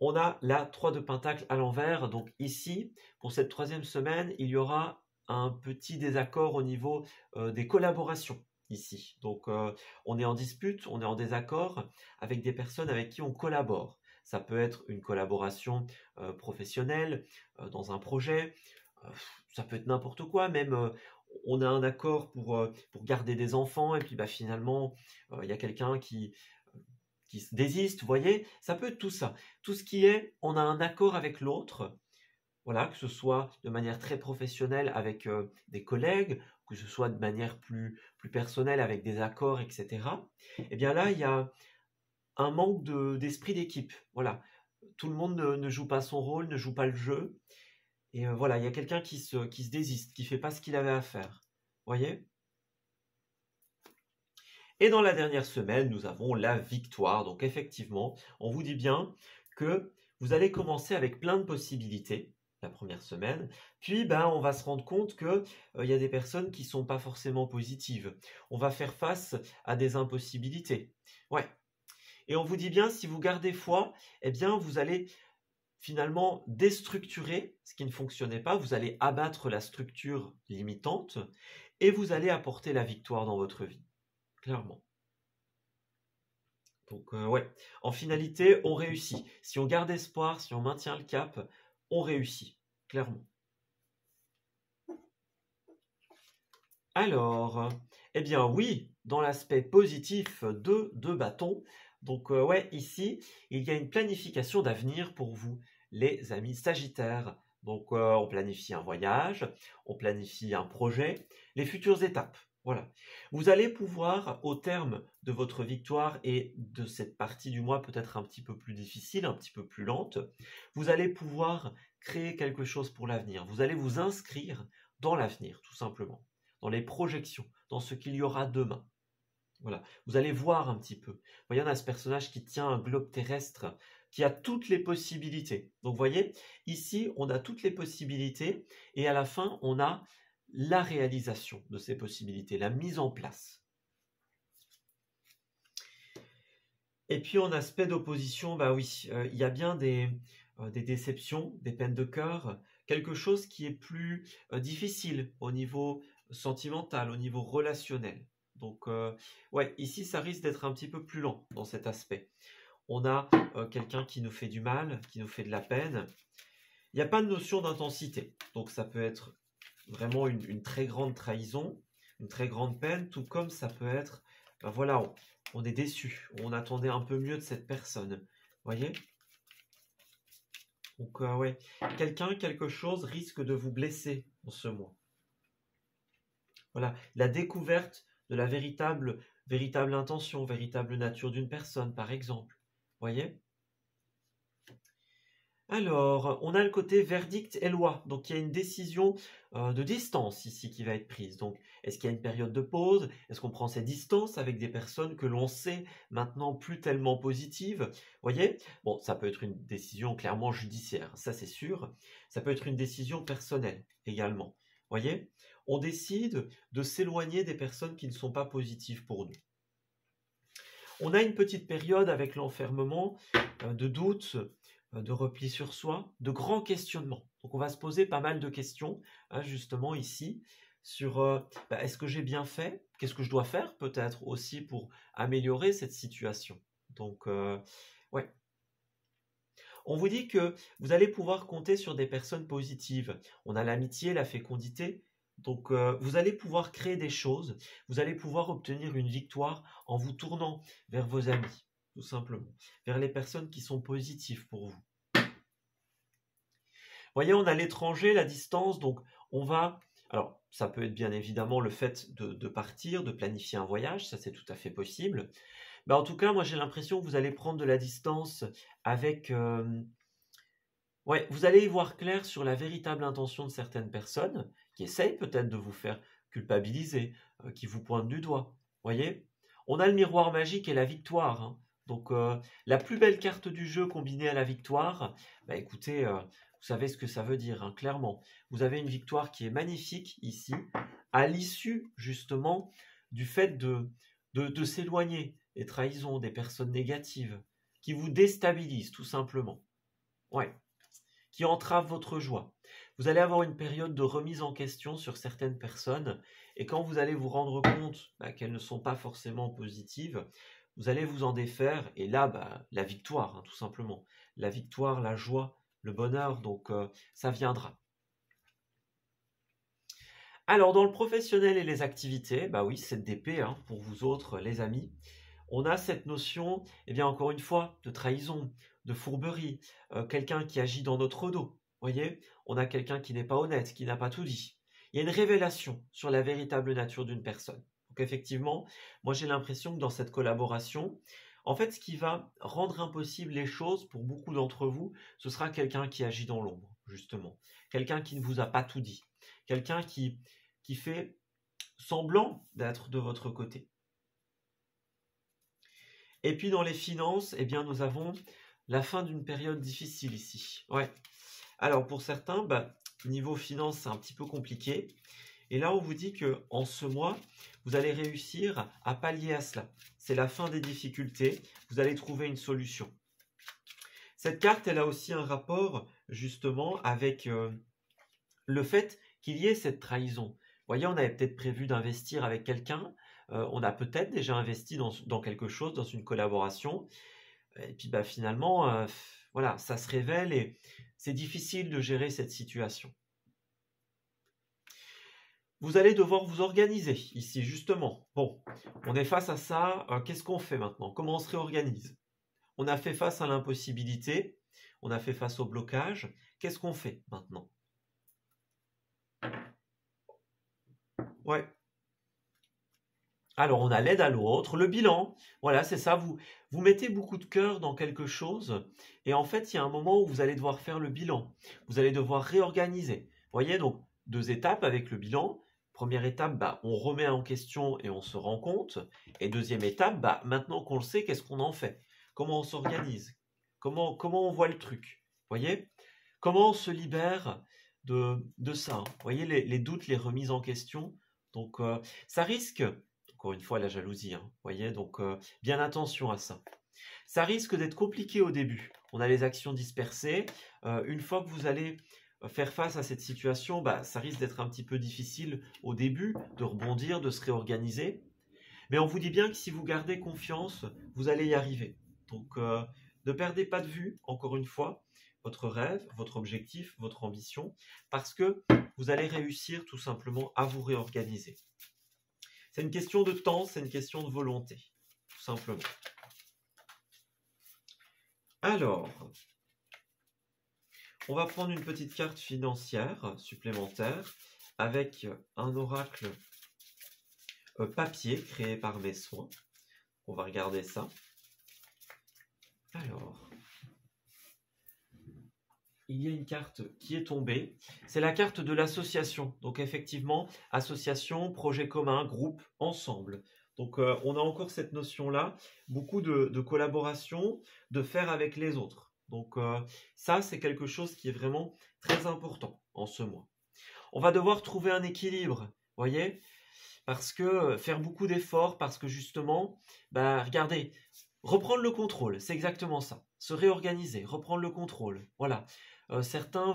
on a la 3 de Pentacle à l'envers. Donc ici, pour cette troisième semaine, il y aura un petit désaccord au niveau des collaborations ici. Donc on est en dispute, on est en désaccord avec des personnes avec qui on collabore. Ça peut être une collaboration professionnelle dans un projet, ça peut être n'importe quoi, même on a un accord pour garder des enfants et puis bah, finalement il y a quelqu'un qui se désiste, vous voyez, ça peut être tout ça. Tout ce qui est, on a un accord avec l'autre, voilà, que ce soit de manière très professionnelle avec des collègues, que ce soit de manière plus personnelle avec des accords, etc. Et bien là, il y a un manque d'esprit d'équipe. Voilà, tout le monde ne joue pas son rôle, ne joue pas le jeu. Et voilà, il y a quelqu'un qui se désiste, qui fait pas ce qu'il avait à faire. Voyez ? Et dans la dernière semaine, nous avons la victoire. Donc effectivement, on vous dit bien que vous allez commencer avec plein de possibilités la première semaine, puis on va se rendre compte qu'il y a des personnes qui ne sont pas forcément positives. On va faire face à des impossibilités. Ouais. Et on vous dit bien, si vous gardez foi, eh bien vous allez finalement déstructurer ce qui ne fonctionnait pas, vous allez abattre la structure limitante et vous allez apporter la victoire dans votre vie. Clairement. Donc ouais, en finalité, on réussit. Si on garde espoir, si on maintient le cap, on réussit, clairement. Alors, eh bien oui, dans l'aspect positif de deux bâtons. Donc ouais, ici, il y a une planification d'avenir pour vous, les amis Sagittaires. Donc on planifie un voyage, on planifie un projet, les futures étapes. Voilà. Vous allez pouvoir, au terme de votre victoire et de cette partie du mois peut-être un petit peu plus difficile, un petit peu plus lente, vous allez pouvoir créer quelque chose pour l'avenir. Vous allez vous inscrire dans l'avenir, tout simplement, dans les projections, dans ce qu'il y aura demain. Voilà, vous allez voir un petit peu. Vous voyez, on a ce personnage qui tient un globe terrestre, qui a toutes les possibilités. Donc, vous voyez, ici, on a toutes les possibilités, et à la fin, on a la réalisation de ces possibilités, la mise en place. Et puis, en aspect d'opposition, bah oui, il y a bien des déceptions, des peines de cœur, quelque chose qui est plus difficile au niveau sentimental, au niveau relationnel. Donc, ouais, ici, ça risque d'être un petit peu plus lent dans cet aspect. On a quelqu'un qui nous fait du mal, qui nous fait de la peine. Il n'y a pas de notion d'intensité. Donc, ça peut être vraiment une très grande trahison, une très grande peine, tout comme ça peut être, ben voilà, on est déçu, on attendait un peu mieux de cette personne. Vous voyez? Donc, ouais, quelqu'un, quelque chose risque de vous blesser en ce mois. Voilà, la découverte de la véritable intention, véritable nature d'une personne, par exemple. Vous voyez? Alors, on a le côté verdict et loi. Donc, il y a une décision de distance ici qui va être prise. Donc, est-ce qu'il y a une période de pause? Est-ce qu'on prend ses distances avec des personnes que l'on sait maintenant plus tellement positives? Vous voyez? Bon, ça peut être une décision clairement judiciaire, ça c'est sûr. Ça peut être une décision personnelle également. Vous voyez? On décide de s'éloigner des personnes qui ne sont pas positives pour nous. On a une petite période avec l'enfermement de doute, de repli sur soi, de grands questionnements. Donc on va se poser pas mal de questions, hein, justement ici, sur est-ce que j'ai bien fait? Qu'est-ce que je dois faire peut-être aussi pour améliorer cette situation? Donc, ouais. On vous dit que vous allez pouvoir compter sur des personnes positives. On a l'amitié, la fécondité. Donc, vous allez pouvoir créer des choses. Vous allez pouvoir obtenir une victoire en vous tournant vers vos amis, tout simplement. Vers les personnes qui sont positives pour vous. Voyez, on a l'étranger, la distance, donc on va... Alors, ça peut être bien évidemment le fait de partir, de planifier un voyage, ça c'est tout à fait possible. Mais en tout cas, moi j'ai l'impression que vous allez prendre de la distance avec... Ouais, vous allez y voir clair sur la véritable intention de certaines personnes qui essayent peut-être de vous faire culpabiliser, qui vous pointent du doigt. Voyez? On a le miroir magique et la victoire, hein. Donc, la plus belle carte du jeu combinée à la victoire, bah écoutez, vous savez ce que ça veut dire, hein, clairement. Vous avez une victoire qui est magnifique ici, à l'issue justement du fait de s'éloigner des trahisons, des personnes négatives, qui vous déstabilisent tout simplement. Ouais, qui entravent votre joie. Vous allez avoir une période de remise en question sur certaines personnes, et quand vous allez vous rendre compte qu'elles ne sont pas forcément positives, vous allez vous en défaire, et là, la victoire, hein, tout simplement. La victoire, la joie, le bonheur, donc ça viendra. Alors, dans le professionnel et les activités, bah oui, cette d'épée, hein, pour vous autres, les amis, on a cette notion, eh bien encore une fois, de trahison, de fourberie, quelqu'un qui agit dans notre dos. Voyez, on a quelqu'un qui n'est pas honnête, qui n'a pas tout dit. Il y a une révélation sur la véritable nature d'une personne. Donc effectivement, moi j'ai l'impression que dans cette collaboration, en fait, ce qui va rendre impossible les choses pour beaucoup d'entre vous, ce sera quelqu'un qui agit dans l'ombre, justement. Quelqu'un qui ne vous a pas tout dit. Quelqu'un qui fait semblant d'être de votre côté. Et puis dans les finances, eh bien, nous avons la fin d'une période difficile ici. Ouais. Alors pour certains, niveau finance, c'est un petit peu compliqué. Et là, on vous dit que en ce mois, vous allez réussir à pallier à cela. C'est la fin des difficultés. Vous allez trouver une solution. Cette carte, elle a aussi un rapport justement avec le fait qu'il y ait cette trahison. Vous voyez, on avait peut-être prévu d'investir avec quelqu'un. On a peut-être déjà investi dans quelque chose, dans une collaboration. Et puis finalement, voilà, ça se révèle et c'est difficile de gérer cette situation. vous allez devoir vous organiser ici, justement. Bon, on est face à ça. Qu'est-ce qu'on fait maintenant? Comment on se réorganise? On a fait face à l'impossibilité. On a fait face au blocage. Qu'est-ce qu'on fait maintenant? Ouais. Alors, on a l'aide à l'autre, le bilan. Voilà, c'est ça. Vous mettez beaucoup de cœur dans quelque chose. Et en fait, il y a un moment où vous allez devoir faire le bilan. Vous allez devoir réorganiser. Vous voyez, donc, 2 étapes avec le bilan. Première étape, bah, on remet en question et on se rend compte. Et deuxième étape, bah, maintenant qu'on le sait, qu'est-ce qu'on en fait? Comment on s'organise? Comment on voit le truc? Vous voyez? Comment on se libère de ça? Vous voyez, les doutes, les remises en question. Donc, ça risque, encore une fois, la jalousie, hein, vous voyez, donc bien attention à ça. Ça risque d'être compliqué au début. On a les actions dispersées. Une fois que vous allez faire face à cette situation, bah, ça risque d'être un petit peu difficile au début, de rebondir, de se réorganiser. Mais on vous dit bien que si vous gardez confiance, vous allez y arriver. Donc, ne perdez pas de vue, encore une fois, votre rêve, votre objectif, votre ambition, parce que vous allez réussir tout simplement à vous réorganiser. C'est une question de temps, c'est une question de volonté, tout simplement. Alors, on va prendre une petite carte financière supplémentaire avec un oracle papier créé par mes soins. On va regarder ça. Alors, il y a une carte qui est tombée. C'est la carte de l'association. Donc effectivement, association, projet commun, groupe, ensemble. Donc on a encore cette notion-là, beaucoup de collaboration, de faire avec les autres. Donc ça, c'est quelque chose qui est vraiment très important en ce mois. On va devoir trouver un équilibre, voyez, parce que faire beaucoup d'efforts, parce que justement, bah, regardez, reprendre le contrôle, c'est exactement ça. Se réorganiser, reprendre le contrôle. Voilà. Certains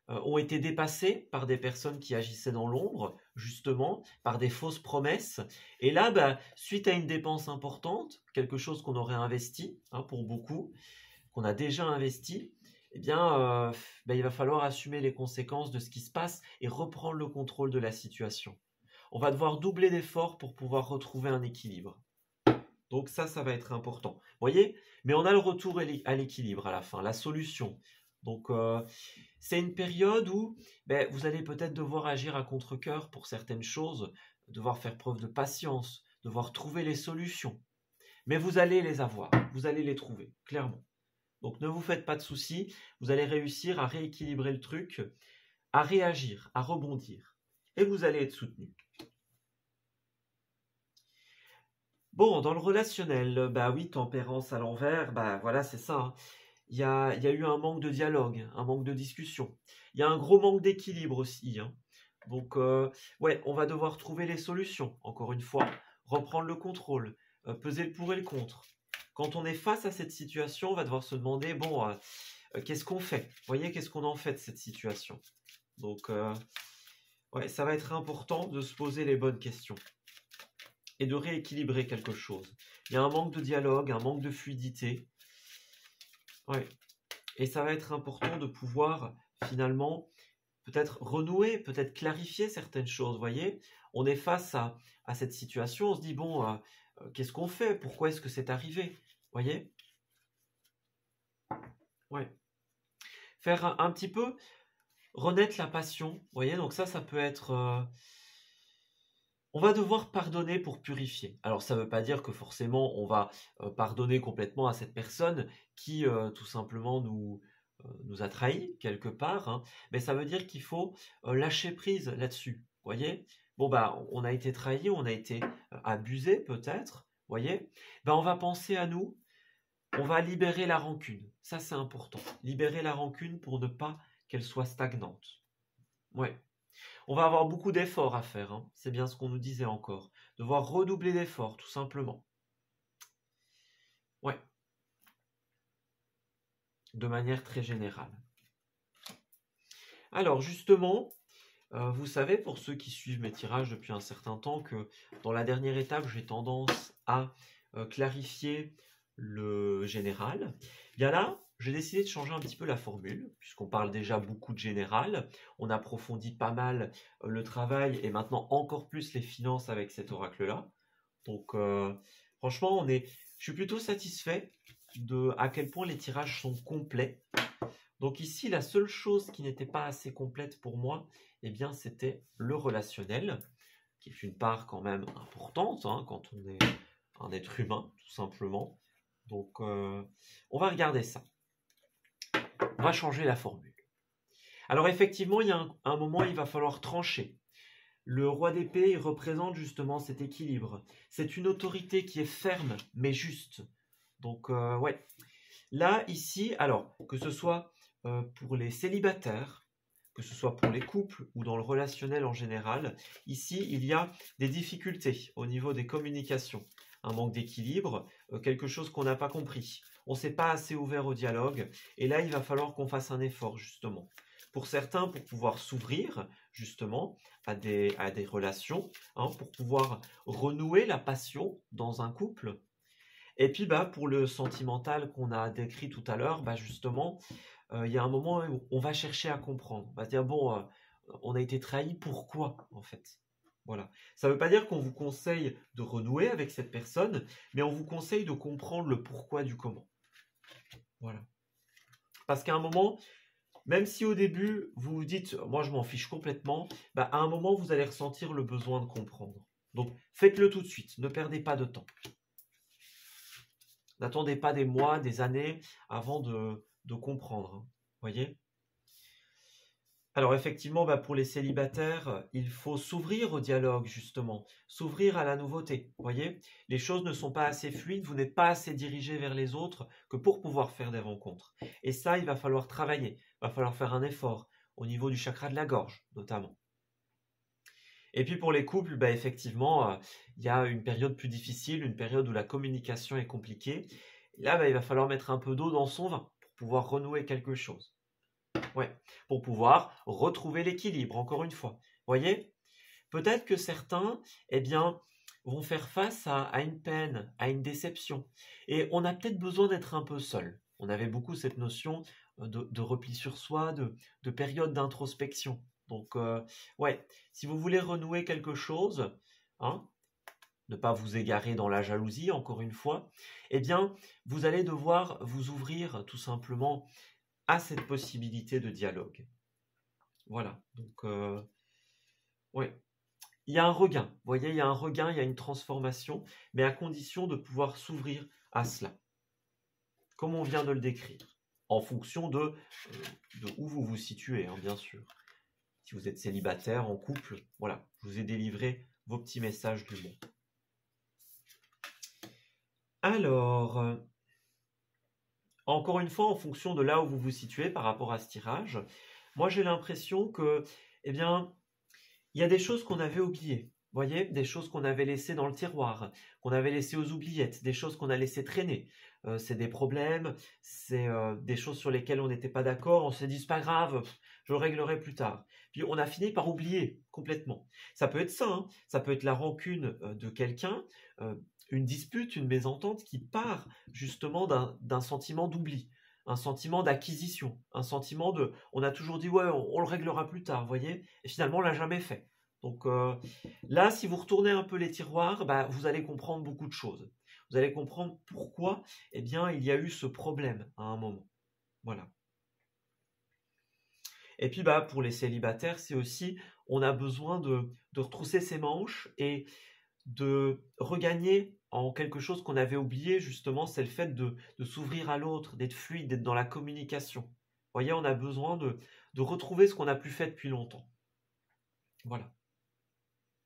ont été dépassés par des personnes qui agissaient dans l'ombre, justement, par des fausses promesses. Et là, bah, suite à une dépense importante, quelque chose qu'on aurait investi, hein, pour beaucoup, qu'on a déjà investi, eh bien, bah, il va falloir assumer les conséquences de ce qui se passe et reprendre le contrôle de la situation. On va devoir doubler d'efforts pour pouvoir retrouver un équilibre. Donc ça va être important. Vous voyez? Mais on a le retour à l'équilibre à la fin, la solution. Donc c'est une période où ben, vous allez peut-être devoir agir à contre-cœur pour certaines choses, devoir faire preuve de patience, devoir trouver les solutions. Mais vous allez les avoir, vous allez les trouver, clairement. Donc ne vous faites pas de soucis, vous allez réussir à rééquilibrer le truc, à réagir, à rebondir. Et vous allez être soutenu. Bon, dans le relationnel, bah oui, tempérance à l'envers, bah voilà, c'est ça, hein. Il y a eu un manque de dialogue, un manque de discussion. Il y a un gros manque d'équilibre aussi, hein. Donc, ouais, on va devoir trouver les solutions, encore une fois, reprendre le contrôle, peser le pour et le contre. Quand on est face à cette situation, on va devoir se demander, bon, qu'est-ce qu'on fait? Vous voyez, qu'est-ce qu'on en fait de cette situation? Donc, ouais, ça va être important de se poser les bonnes questions et de rééquilibrer quelque chose. Il y a un manque de dialogue, un manque de fluidité. Ouais. Et ça va être important de pouvoir finalement peut-être renouer, peut-être clarifier certaines choses. Vous voyez, on est face à cette situation, on se dit, bon, qu'est-ce qu'on fait? Pourquoi est-ce que c'est arrivé? Vous voyez? Ouais. Faire un petit peu renaître la passion. Vous voyez, donc ça peut être... On va devoir pardonner pour purifier. Alors ça ne veut pas dire que forcément on va pardonner complètement à cette personne qui tout simplement nous a trahis quelque part, hein. Mais ça veut dire qu'il faut lâcher prise là-dessus. Voyez? Bon bah on a été trahi, on a été abusé peut-être, voyez? Ben on va penser à nous, on va libérer la rancune. Ça c'est important. Libérer la rancune pour ne pas qu'elle soit stagnante. Ouais. On va avoir beaucoup d'efforts à faire, hein. C'est bien ce qu'on nous disait encore. Devoir redoubler d'efforts, tout simplement. Ouais. De manière très générale. Alors justement, vous savez, pour ceux qui suivent mes tirages depuis un certain temps, que dans la dernière étape, j'ai tendance à clarifier le général. Bien là, j'ai décidé de changer un petit peu la formule, puisqu'on parle déjà beaucoup de général. On approfondit pas mal le travail et maintenant encore plus les finances avec cet oracle-là. Donc, franchement, je suis plutôt satisfait de à quel point les tirages sont complets. Donc ici, la seule chose qui n'était pas assez complète pour moi, eh bien, c'était le relationnel, qui est une part quand même importante hein, quand on est un être humain, tout simplement. Donc, on va regarder ça. On va changer la formule. Alors effectivement, il y a un moment, il va falloir trancher. Le roi d'épée, il représente justement cet équilibre. C'est une autorité qui est ferme, mais juste. Donc, ouais. Là, ici, alors, que ce soit pour les célibataires, que ce soit pour les couples ou dans le relationnel en général, ici, il y a des difficultés au niveau des communications. Un manque d'équilibre, quelque chose qu'on n'a pas compris. On ne s'est pas assez ouvert au dialogue. Et là, il va falloir qu'on fasse un effort, justement. Pour certains, pour pouvoir s'ouvrir, justement, à des relations, hein, pour pouvoir renouer la passion dans un couple. Et puis, pour le sentimental qu'on a décrit tout à l'heure, justement, il y a un moment où on va chercher à comprendre. On va se dire, bon, on a été trahi, pourquoi, en fait? Voilà. Ça ne veut pas dire qu'on vous conseille de renouer avec cette personne, mais on vous conseille de comprendre le pourquoi du comment. Voilà. Parce qu'à un moment, même si au début, vous vous dites, moi je m'en fiche complètement, à un moment, vous allez ressentir le besoin de comprendre. Donc, faites-le tout de suite, ne perdez pas de temps. N'attendez pas des mois, des années avant de comprendre. Voyez ? Alors effectivement, pour les célibataires, il faut s'ouvrir au dialogue, justement, s'ouvrir à la nouveauté. Voyez ? Les choses ne sont pas assez fluides, vous n'êtes pas assez dirigé vers les autres que pour pouvoir faire des rencontres. Et ça, il va falloir travailler, il va falloir faire un effort au niveau du chakra de la gorge, notamment. Et puis pour les couples, effectivement, il y a une période plus difficile, une période où la communication est compliquée. Et là, il va falloir mettre un peu d'eau dans son vin pour pouvoir renouer quelque chose. Ouais, pour pouvoir retrouver l'équilibre, encore une fois. Voyez ? Peut-être que certains, vont faire face à une peine, à une déception. Et on a peut-être besoin d'être un peu seul. On avait beaucoup cette notion de repli sur soi, de période d'introspection. Donc, ouais, si vous voulez renouer quelque chose, hein, ne pas vous égarer dans la jalousie, encore une fois, vous allez devoir vous ouvrir tout simplement à cette possibilité de dialogue. Voilà, donc, ouais. Il y a un regain, vous voyez, il y a un regain, il y a une transformation, mais à condition de pouvoir s'ouvrir à cela, comme on vient de le décrire, en fonction de où vous vous situez, hein, bien sûr. Si vous êtes célibataire, en couple, voilà, je vous ai délivré vos petits messages du monde. Alors, encore une fois, en fonction de là où vous vous situez par rapport à ce tirage, moi j'ai l'impression que, il y a des choses qu'on avait oubliées. Vous voyez, des choses qu'on avait laissées dans le tiroir, qu'on avait laissées aux oubliettes, des choses qu'on a laissées traîner. C'est des problèmes, c'est des choses sur lesquelles on n'était pas d'accord. On s'est dit, c'est pas grave, je le réglerai plus tard. Puis on a fini par oublier complètement. Ça peut être ça, hein, ça peut être la rancune de quelqu'un, une dispute, une mésentente qui part justement d'un sentiment d'oubli, un sentiment d'acquisition, un sentiment de on a toujours dit ouais on le réglera plus tard, vous voyez, et finalement on l'a jamais fait. Donc là, si vous retournez un peu les tiroirs, vous allez comprendre beaucoup de choses. Vous allez comprendre pourquoi il y a eu ce problème à un moment. Voilà. Et puis pour les célibataires, c'est aussi on a besoin de retrousser ses manches et de regagner en quelque chose qu'on avait oublié, justement, c'est le fait de s'ouvrir à l'autre, d'être fluide, d'être dans la communication. Vous voyez, on a besoin de retrouver ce qu'on n'a plus fait depuis longtemps. Voilà.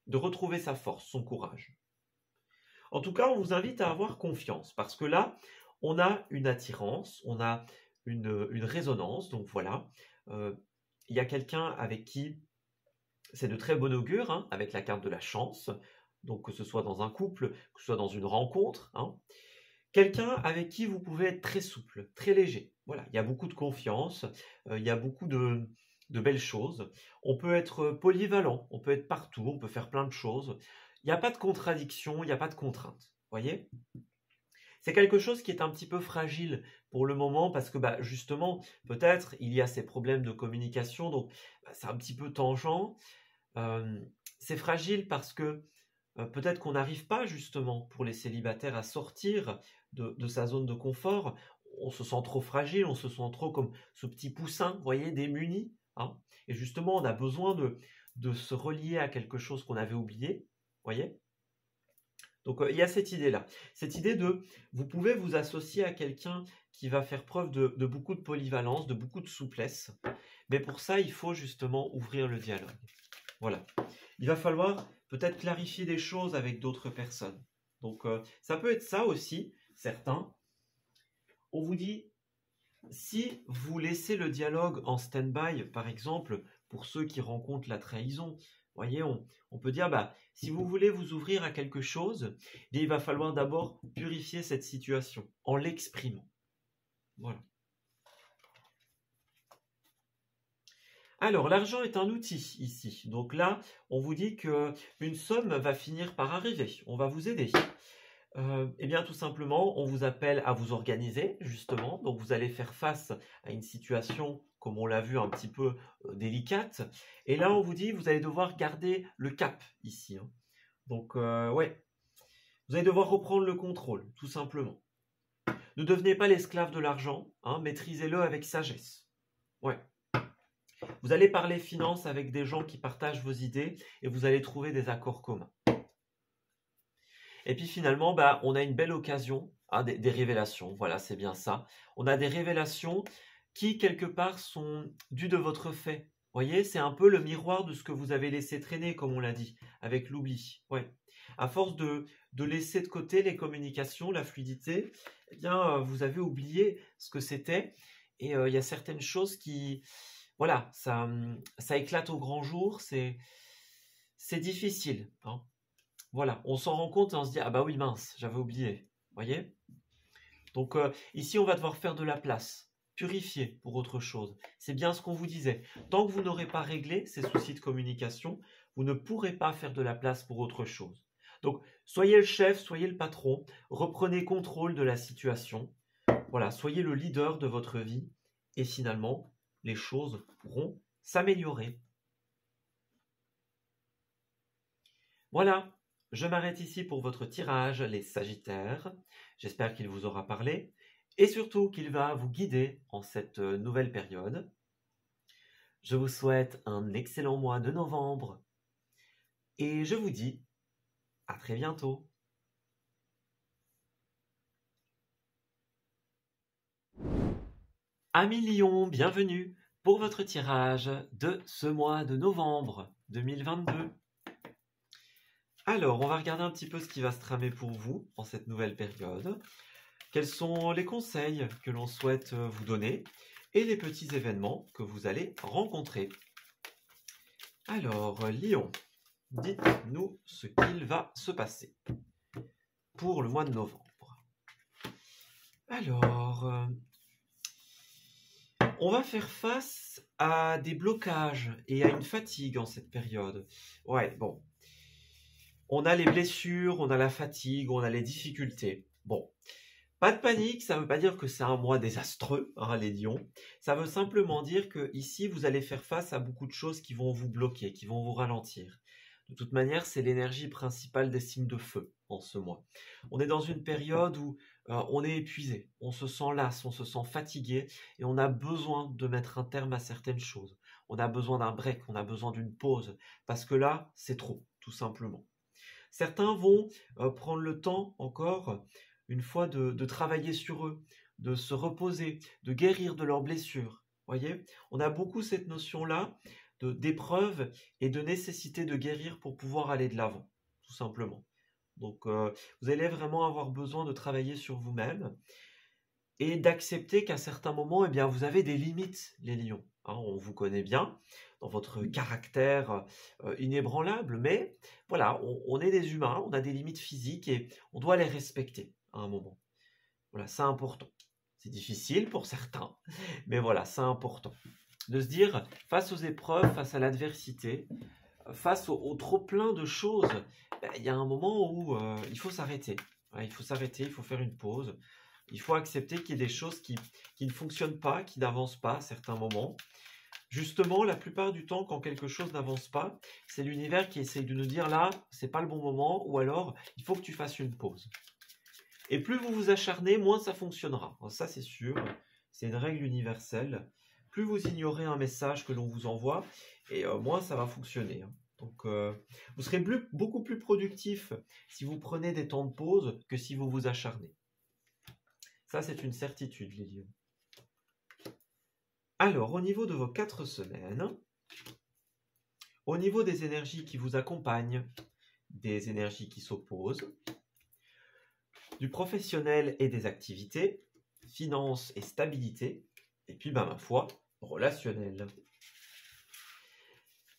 De retrouver sa force, son courage. En tout cas, on vous invite à avoir confiance, parce que là, on a une attirance, on a une résonance, donc voilà. Il y a quelqu'un avec qui c'est de très bon augure, hein, avec la carte de la chance, donc que ce soit dans un couple, que ce soit dans une rencontre, hein. Quelqu'un avec qui vous pouvez être très souple, très léger. Voilà, il y a beaucoup de confiance, il y a beaucoup de belles choses. On peut être polyvalent, on peut être partout, on peut faire plein de choses. Il n'y a pas de contradiction, il n'y a pas de contrainte. Voyez ? C'est quelque chose qui est un petit peu fragile pour le moment parce que justement, peut-être, il y a ces problèmes de communication, donc c'est un petit peu tangent. C'est fragile parce que peut-être qu'on n'arrive pas justement pour les célibataires à sortir de sa zone de confort. On se sent trop fragile, on se sent trop comme ce petit poussin, vous voyez, démuni, hein. Et justement, on a besoin de se relier à quelque chose qu'on avait oublié, vous voyez. Donc il y a cette idée-là. Cette idée de, vous pouvez vous associer à quelqu'un qui va faire preuve de beaucoup de polyvalence, de beaucoup de souplesse. Mais pour ça, il faut justement ouvrir le dialogue. Voilà. Il va falloir peut-être clarifier des choses avec d'autres personnes. Donc ça peut être ça aussi, certains. On vous dit, si vous laissez le dialogue en stand-by, par exemple, pour ceux qui rencontrent la trahison, voyez, on peut dire, si vous voulez vous ouvrir à quelque chose, il va falloir d'abord purifier cette situation en l'exprimant. Voilà. Alors, l'argent est un outil ici. Donc là, on vous dit qu'une somme va finir par arriver. On va vous aider. Eh bien, tout simplement, on vous appelle à vous organiser, justement. Donc, vous allez faire face à une situation, comme on l'a vu, un petit peu délicate. Et là, on vous dit, vous allez devoir garder le cap ici, hein. Donc, ouais, vous allez devoir reprendre le contrôle, tout simplement. Ne devenez pas l'esclave de l'argent, hein, maîtrisez-le avec sagesse. Ouais. Vous allez parler finance avec des gens qui partagent vos idées et vous allez trouver des accords communs. Et puis finalement, on a une belle occasion, hein, des révélations. Voilà, c'est bien ça. On a des révélations qui, quelque part, sont dues de votre fait. Vous voyez, c'est un peu le miroir de ce que vous avez laissé traîner, comme on l'a dit, avec l'oubli. Ouais. À force de laisser de côté les communications, la fluidité, eh bien, vous avez oublié ce que c'était. Et il y a certaines choses qui... Voilà, ça éclate au grand jour, c'est difficile, hein. Voilà, on s'en rend compte et on se dit, ah oui mince, j'avais oublié, voyez. Donc ici, on va devoir faire de la place, purifier pour autre chose. C'est bien ce qu'on vous disait. Tant que vous n'aurez pas réglé ces soucis de communication, vous ne pourrez pas faire de la place pour autre chose. Donc, soyez le chef, soyez le patron, reprenez contrôle de la situation. Voilà, soyez le leader de votre vie et finalement, les choses pourront s'améliorer. Voilà, je m'arrête ici pour votre tirage, les Sagittaires. J'espère qu'il vous aura parlé et surtout qu'il va vous guider en cette nouvelle période. Je vous souhaite un excellent mois de novembre et je vous dis à très bientôt. Amis Lion, bienvenue pour votre tirage de ce mois de novembre 2022. Alors, on va regarder un petit peu ce qui va se tramer pour vous en cette nouvelle période. Quels sont les conseils que l'on souhaite vous donner et les petits événements que vous allez rencontrer. Alors, Lion, dites-nous ce qu'il va se passer pour le mois de novembre. Alors, on va faire face à des blocages et à une fatigue en cette période. Ouais, bon. On a les blessures, on a la fatigue, on a les difficultés. Bon, pas de panique, ça ne veut pas dire que c'est un mois désastreux, hein, les lions. Ça veut simplement dire que ici, vous allez faire face à beaucoup de choses qui vont vous bloquer, qui vont vous ralentir. De toute manière, c'est l'énergie principale des signes de feu en ce mois. On est dans une période où on est épuisé, on se sent las, on se sent fatigué et on a besoin de mettre un terme à certaines choses. On a besoin d'un break, on a besoin d'une pause parce que là, c'est trop, tout simplement. Certains vont prendre le temps encore, une fois, de travailler sur eux, de se reposer, de guérir de leurs blessures. Voyez, on a beaucoup cette notion-là d'épreuve et de nécessité de guérir pour pouvoir aller de l'avant, tout simplement. Donc, vous allez vraiment avoir besoin de travailler sur vous-même et d'accepter qu'à certains moments, eh bien, vous avez des limites, les lions. Hein, on vous connaît bien dans votre caractère inébranlable, mais voilà, on est des humains, on a des limites physiques et on doit les respecter à un moment. Voilà, c'est important. C'est difficile pour certains, mais voilà, c'est important. De se dire, face aux épreuves, face à l'adversité, face au trop plein de choses, il y a un moment où il faut s'arrêter. Ouais, il faut s'arrêter, il faut faire une pause. Il faut accepter qu'il y ait des choses qui ne fonctionnent pas, qui n'avancent pas à certains moments. Justement, la plupart du temps, quand quelque chose n'avance pas, c'est l'univers qui essaye de nous dire là, c'est pas le bon moment, ou alors il faut que tu fasses une pause. Et plus vous vous acharnez, moins ça fonctionnera. Alors ça, c'est sûr, c'est une règle universelle. Plus vous ignorez un message que l'on vous envoie, et moins ça va fonctionner. Donc, vous serez beaucoup plus productif si vous prenez des temps de pause que si vous vous acharnez. Ça, c'est une certitude, les lions. Alors, au niveau de vos 4 semaines, au niveau des énergies qui vous accompagnent, des énergies qui s'opposent, du professionnel et des activités, finances et stabilité, et puis, ma foi, relationnel.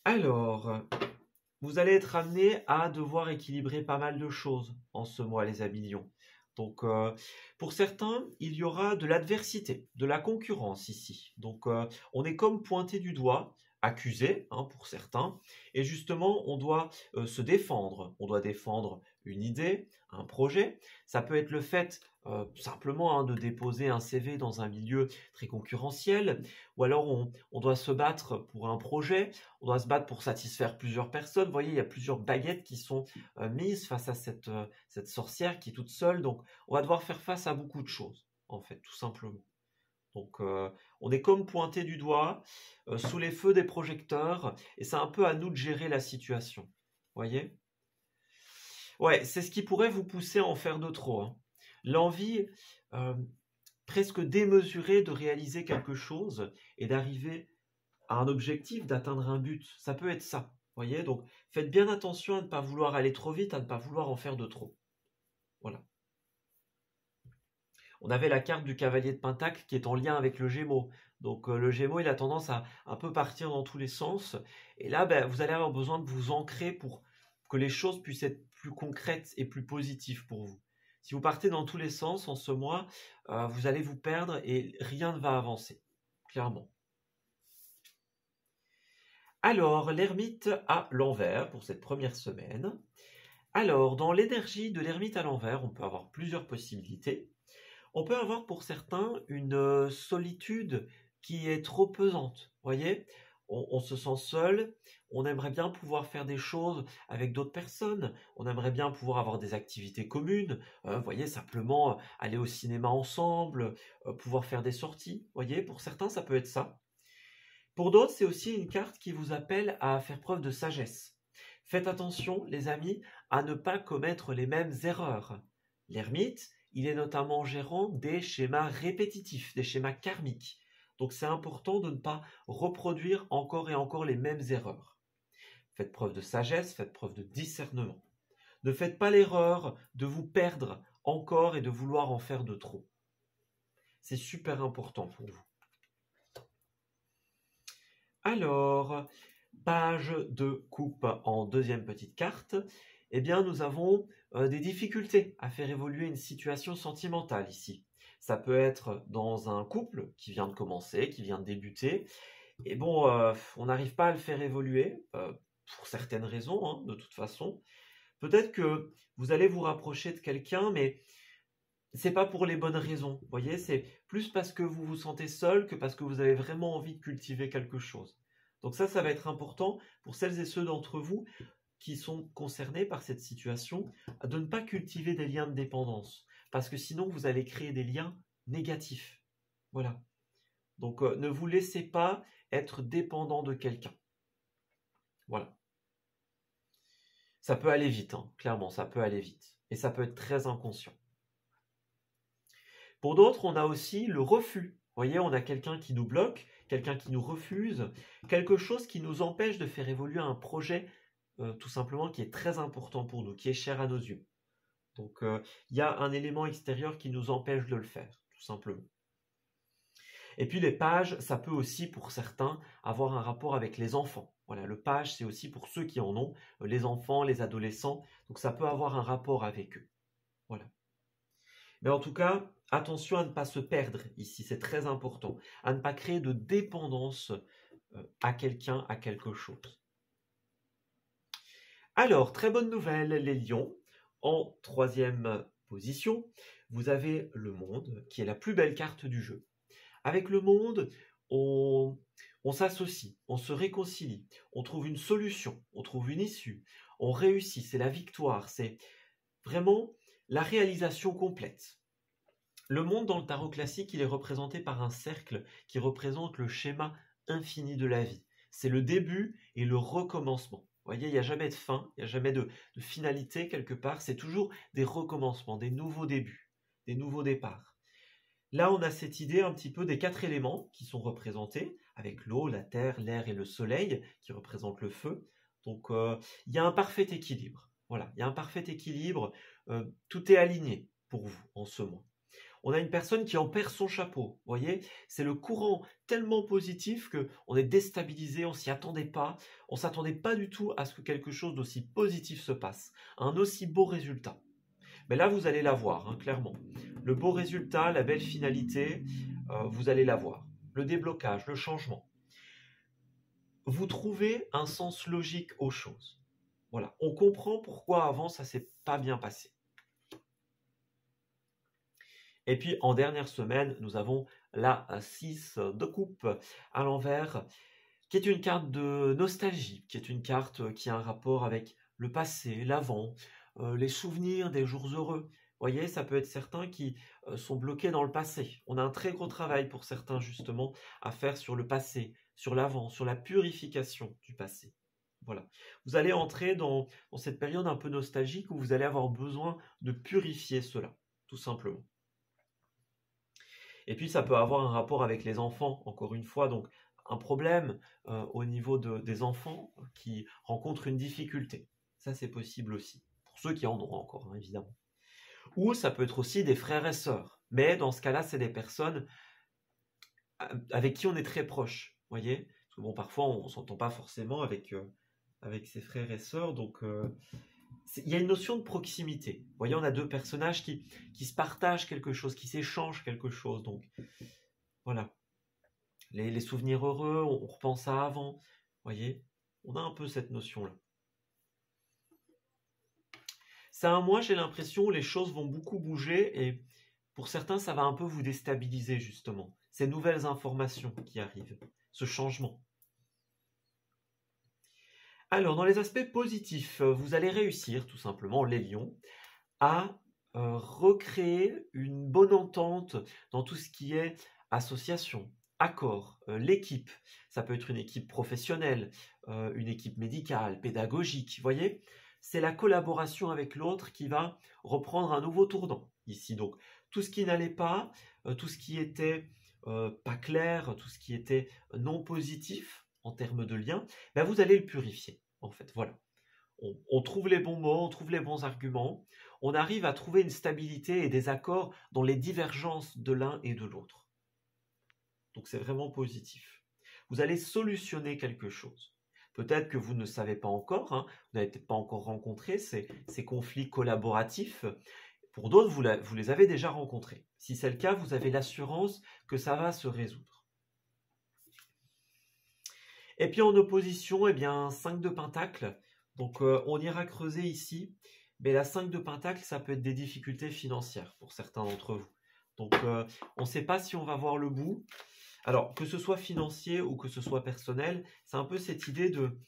Alors, vous allez être amené à devoir équilibrer pas mal de choses en ce mois, les amis lions. Donc, pour certains, il y aura de l'adversité, de la concurrence ici. Donc, on est comme pointé du doigt, accusé pour certains. Et justement, on doit se défendre. On doit défendre une idée, un projet. Ça peut être le fait simplement de déposer un CV dans un milieu très concurrentiel. Ou alors, on doit se battre pour un projet. On doit se battre pour satisfaire plusieurs personnes. Vous voyez, il y a plusieurs baguettes qui sont mises face à cette sorcière qui est toute seule. Donc, on va devoir faire face à beaucoup de choses, en fait, tout simplement. Donc, on est comme pointé du doigt, sous les feux des projecteurs, et c'est un peu à nous de gérer la situation. Vous voyez? Ouais, c'est ce qui pourrait vous pousser à en faire de trop. L'envie presque démesurée de réaliser quelque chose et d'arriver à un objectif, d'atteindre un but. Ça peut être ça. Vous voyez? Donc, faites bien attention à ne pas vouloir aller trop vite, à ne pas vouloir en faire de trop. Voilà. On avait la carte du cavalier de Pentacle qui est en lien avec le Gémeaux. Donc le Gémeaux, il a tendance à un peu partir dans tous les sens. Et là, vous allez avoir besoin de vous ancrer pour que les choses puissent être plus concrètes et plus positives pour vous. Si vous partez dans tous les sens en ce mois, vous allez vous perdre et rien ne va avancer, clairement. Alors, l'ermite à l'envers pour cette première semaine. Alors, dans l'énergie de l'ermite à l'envers, on peut avoir plusieurs possibilités. On peut avoir pour certains une solitude qui est trop pesante. Vous voyez, on se sent seul, on aimerait bien pouvoir faire des choses avec d'autres personnes, on aimerait bien pouvoir avoir des activités communes, vous voyez, simplement aller au cinéma ensemble, pouvoir faire des sorties. Vous voyez, pour certains, ça peut être ça. Pour d'autres, c'est aussi une carte qui vous appelle à faire preuve de sagesse. Faites attention, les amis, à ne pas commettre les mêmes erreurs. L'ermite, il est notamment gérant des schémas répétitifs, des schémas karmiques. Donc c'est important de ne pas reproduire encore et encore les mêmes erreurs. Faites preuve de sagesse, faites preuve de discernement. Ne faites pas l'erreur de vous perdre encore et de vouloir en faire de trop. C'est super important pour vous. Alors, page de coupe en deuxième petite carte. Eh bien, nous avons des difficultés à faire évoluer une situation sentimentale ici. Ça peut être dans un couple qui vient de commencer, qui vient de débuter. Et bon, on n'arrive pas à le faire évoluer, pour certaines raisons, de toute façon. Peut-être que vous allez vous rapprocher de quelqu'un, mais c'est pas pour les bonnes raisons. Vous voyez, c'est plus parce que vous vous sentez seul que parce que vous avez vraiment envie de cultiver quelque chose. Donc ça va être important pour celles et ceux d'entre vous qui sont concernés par cette situation, de ne pas cultiver des liens de dépendance, parce que sinon vous allez créer des liens négatifs. Voilà. Donc ne vous laissez pas être dépendant de quelqu'un. Voilà. Ça peut aller vite, clairement, ça peut aller vite. Et ça peut être très inconscient. Pour d'autres, on a aussi le refus. Vous voyez, on a quelqu'un qui nous bloque, quelqu'un qui nous refuse, quelque chose qui nous empêche de faire évoluer un projet tout simplement qui est très important pour nous, qui est cher à nos yeux. Donc il y a un élément extérieur qui nous empêche de le faire, tout simplement. Et puis les pages, ça peut aussi pour certains avoir un rapport avec les enfants. Voilà, le page, c'est aussi pour ceux qui en ont, les enfants, les adolescents, donc ça peut avoir un rapport avec eux. Voilà. Mais en tout cas, attention à ne pas se perdre ici, c'est très important, à ne pas créer de dépendance à quelqu'un, à quelque chose. Alors, très bonne nouvelle, les lions, en troisième position, vous avez le monde, qui est la plus belle carte du jeu. Avec le monde, on s'associe, on se réconcilie, on trouve une solution, on trouve une issue, on réussit, c'est la victoire, c'est vraiment la réalisation complète. Le monde dans le tarot classique, il est représenté par un cercle qui représente le schéma infini de la vie. C'est le début et le recommencement. Vous voyez, il n'y a jamais de fin, il n'y a jamais de finalité quelque part, c'est toujours des recommencements, des nouveaux débuts, des nouveaux départs. Là, on a cette idée un petit peu des 4 éléments qui sont représentés, avec l'eau, la terre, l'air et le soleil, qui représentent le feu. Donc, il y a un parfait équilibre. Voilà, il y a un parfait équilibre, tout est aligné pour vous en ce mois. On a une personne qui en perd son chapeau, vous voyez, c'est le courant tellement positif qu'on est déstabilisé, on s'y attendait pas, on s'attendait pas du tout à ce que quelque chose d'aussi positif se passe, un aussi beau résultat. Mais là, vous allez la voir, hein, clairement. Le beau résultat, la belle finalité, vous allez la voir. Le déblocage, le changement. Vous trouvez un sens logique aux choses. Voilà, on comprend pourquoi avant ça s'est pas bien passé. Et puis en dernière semaine, nous avons la 6 de coupe à l'envers, qui est une carte de nostalgie, qui est une carte qui a un rapport avec le passé, l'avant, les souvenirs des jours heureux. Vous voyez, ça peut être certains qui sont bloqués dans le passé. On a un très gros travail pour certains justement à faire sur le passé, sur l'avant, sur la purification du passé. Voilà. Vous allez entrer dans cette période un peu nostalgique où vous allez avoir besoin de purifier cela, tout simplement. Et puis ça peut avoir un rapport avec les enfants, encore une fois, donc un problème au niveau des enfants qui rencontrent une difficulté. Ça c'est possible aussi, pour ceux qui en ont encore, hein, évidemment. Ou ça peut être aussi des frères et sœurs, mais dans ce cas-là, c'est des personnes avec qui on est très proche, voyez. Parce que bon, parfois on ne s'entend pas forcément avec ses frères et sœurs, donc il y a une notion de proximité. Vous voyez, on a deux personnages qui se partagent quelque chose, qui s'échangent quelque chose. Donc, voilà. Les souvenirs heureux, on repense à avant. Vous voyez, on a un peu cette notion-là. C'est un mois, j'ai l'impression, où les choses vont beaucoup bouger et pour certains, ça va un peu vous déstabiliser, justement. Ces nouvelles informations qui arrivent, ce changement. Alors, dans les aspects positifs, vous allez réussir, tout simplement, les lions, à recréer une bonne entente dans tout ce qui est association, accord, l'équipe. Ça peut être une équipe professionnelle, une équipe médicale, pédagogique, vous voyez. C'est la collaboration avec l'autre qui va reprendre un nouveau tournant ici. Donc, tout ce qui n'allait pas, tout ce qui était pas clair, tout ce qui était non positif en termes de lien, ben vous allez le purifier, en fait, voilà. On trouve les bons mots, on trouve les bons arguments, on arrive à trouver une stabilité et des accords dans les divergences de l'un et de l'autre. Donc c'est vraiment positif. Vous allez solutionner quelque chose. Peut-être que vous ne savez pas encore, hein, vous n'avez peut-être pas encore rencontré ces conflits collaboratifs. Pour d'autres, vous les avez déjà rencontrés. Si c'est le cas, vous avez l'assurance que ça va se résoudre. Et puis en opposition, eh bien, 5 de Pentacle. Donc on ira creuser ici. Mais la 5 de Pentacle, ça peut être des difficultés financières pour certains d'entre vous. Donc on ne sait pas si on va voir le bout. Alors, que ce soit financier ou que ce soit personnel, c'est un peu cette idée de,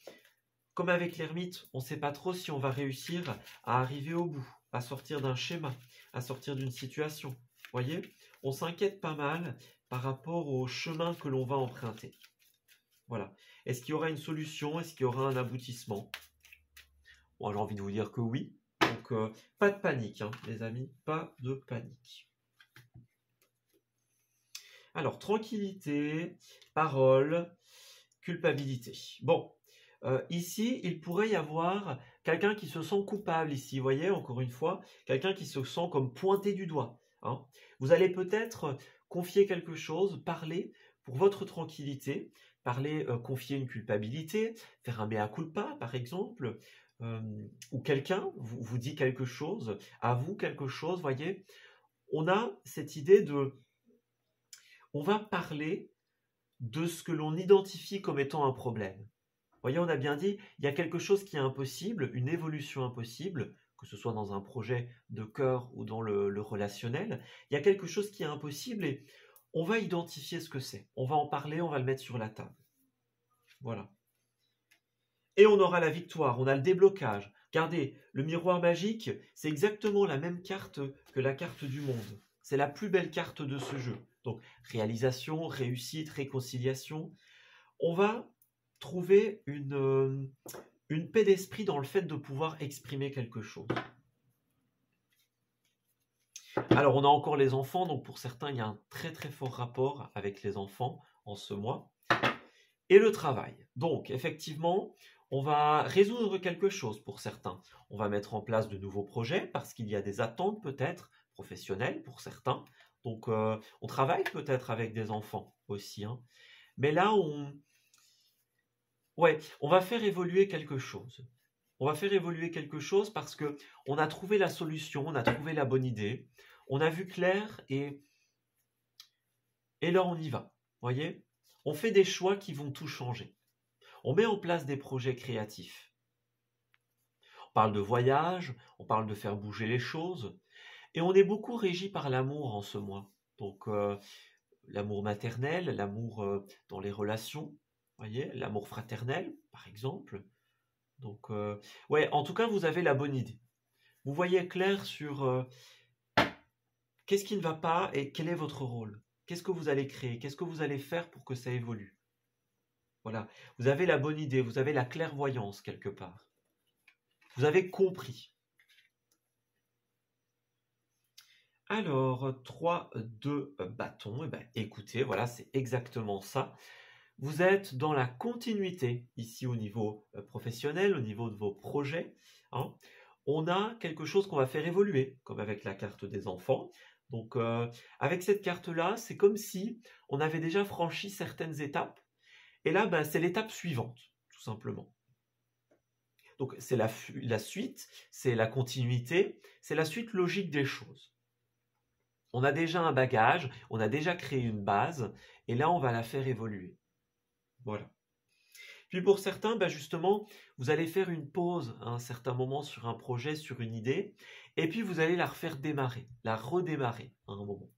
comme avec l'ermite, on ne sait pas trop si on va réussir à arriver au bout, à sortir d'un schéma, à sortir d'une situation. Vous voyez, on s'inquiète pas mal par rapport au chemin que l'on va emprunter. Voilà. Est-ce qu'il y aura une solution? Est-ce qu'il y aura un aboutissement? Bon, j'ai envie de vous dire que oui. Donc, pas de panique, hein, les amis, pas de panique. Alors, tranquillité, parole, culpabilité. Bon, ici, il pourrait y avoir quelqu'un qui se sent coupable ici. Vous voyez, encore une fois, quelqu'un qui se sent comme pointé du doigt. Hein. Vous allez peut-être confier quelque chose, parler pour votre tranquillité, parler, confier une culpabilité, faire un mea culpa, par exemple, ou quelqu'un vous dit quelque chose, avoue quelque chose, vous voyez. On a cette idée de... On va parler de ce que l'on identifie comme étant un problème. Vous voyez, on a bien dit, il y a quelque chose qui est impossible, une évolution impossible, que ce soit dans un projet de cœur ou dans le relationnel, il y a quelque chose qui est impossible et on va identifier ce que c'est. On va en parler, on va le mettre sur la table. Voilà. Et on aura la victoire, on a le déblocage. Regardez, le miroir magique, c'est exactement la même carte que la carte du monde. C'est la plus belle carte de ce jeu. Donc, réalisation, réussite, réconciliation. On va trouver une paix d'esprit dans le fait de pouvoir exprimer quelque chose. Alors, on a encore les enfants, donc pour certains, il y a un très très fort rapport avec les enfants en ce mois. Et le travail. Donc, effectivement, on va résoudre quelque chose pour certains. On va mettre en place de nouveaux projets parce qu'il y a des attentes peut-être professionnelles pour certains. Donc, on travaille peut-être avec des enfants aussi, hein. Mais là, on va faire évoluer quelque chose. On va faire évoluer quelque chose parce que on a trouvé la solution, on a trouvé la bonne idée, on a vu clair et là, on y va. Voyez ? On fait des choix qui vont tout changer. On met en place des projets créatifs. On parle de voyage, on parle de faire bouger les choses. Et on est beaucoup régi par l'amour en ce mois. Donc, l'amour maternel, l'amour dans les relations, voyez, l'amour fraternel, par exemple. Donc, en tout cas, vous avez la bonne idée. Vous voyez clair sur qu'est-ce qui ne va pas et quel est votre rôle. Qu'est-ce que vous allez créer? Qu'est-ce que vous allez faire pour que ça évolue? Voilà, vous avez la bonne idée, vous avez la clairvoyance quelque part. Vous avez compris. Alors, 3, 2 bâtons, écoutez, voilà, c'est exactement ça. Vous êtes dans la continuité, ici au niveau professionnel, au niveau de vos projets, hein. On a quelque chose qu'on va faire évoluer, comme avec la carte des enfants. Donc, avec cette carte-là, c'est comme si on avait déjà franchi certaines étapes. Et là, c'est l'étape suivante, tout simplement. Donc, c'est la suite, c'est la continuité, c'est la suite logique des choses. On a déjà un bagage, on a déjà créé une base, et là, on va la faire évoluer. Voilà. Puis pour certains, justement, vous allez faire une pause à un certain moment sur un projet, sur une idée, et puis vous allez la refaire démarrer, la redémarrer à un moment.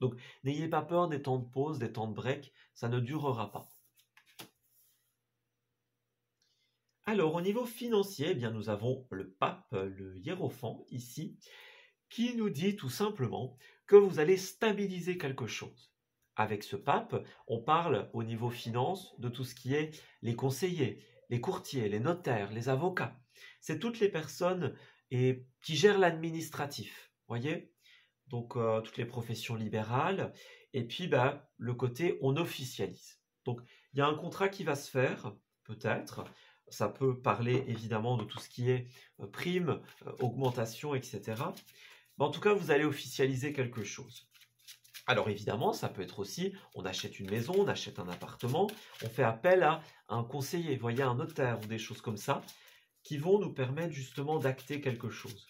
Donc, n'ayez pas peur des temps de pause, des temps de break, ça ne durera pas. Alors, au niveau financier, nous avons le pape, le hiérophant, ici, qui nous dit tout simplement que vous allez stabiliser quelque chose. Avec ce pape, on parle au niveau finance de tout ce qui est les conseillers, les courtiers, les notaires, les avocats. C'est toutes les personnes qui gèrent l'administratif, voyez ? Donc, toutes les professions libérales. Et puis, le côté, on officialise. Donc, il y a un contrat qui va se faire, peut-être. Ça peut parler évidemment de tout ce qui est prime, augmentation, etc. Mais en tout cas, vous allez officialiser quelque chose. Alors évidemment, ça peut être aussi, on achète une maison, on achète un appartement, on fait appel à un conseiller, voyez, un notaire ou des choses comme ça, qui vont nous permettre justement d'acter quelque chose.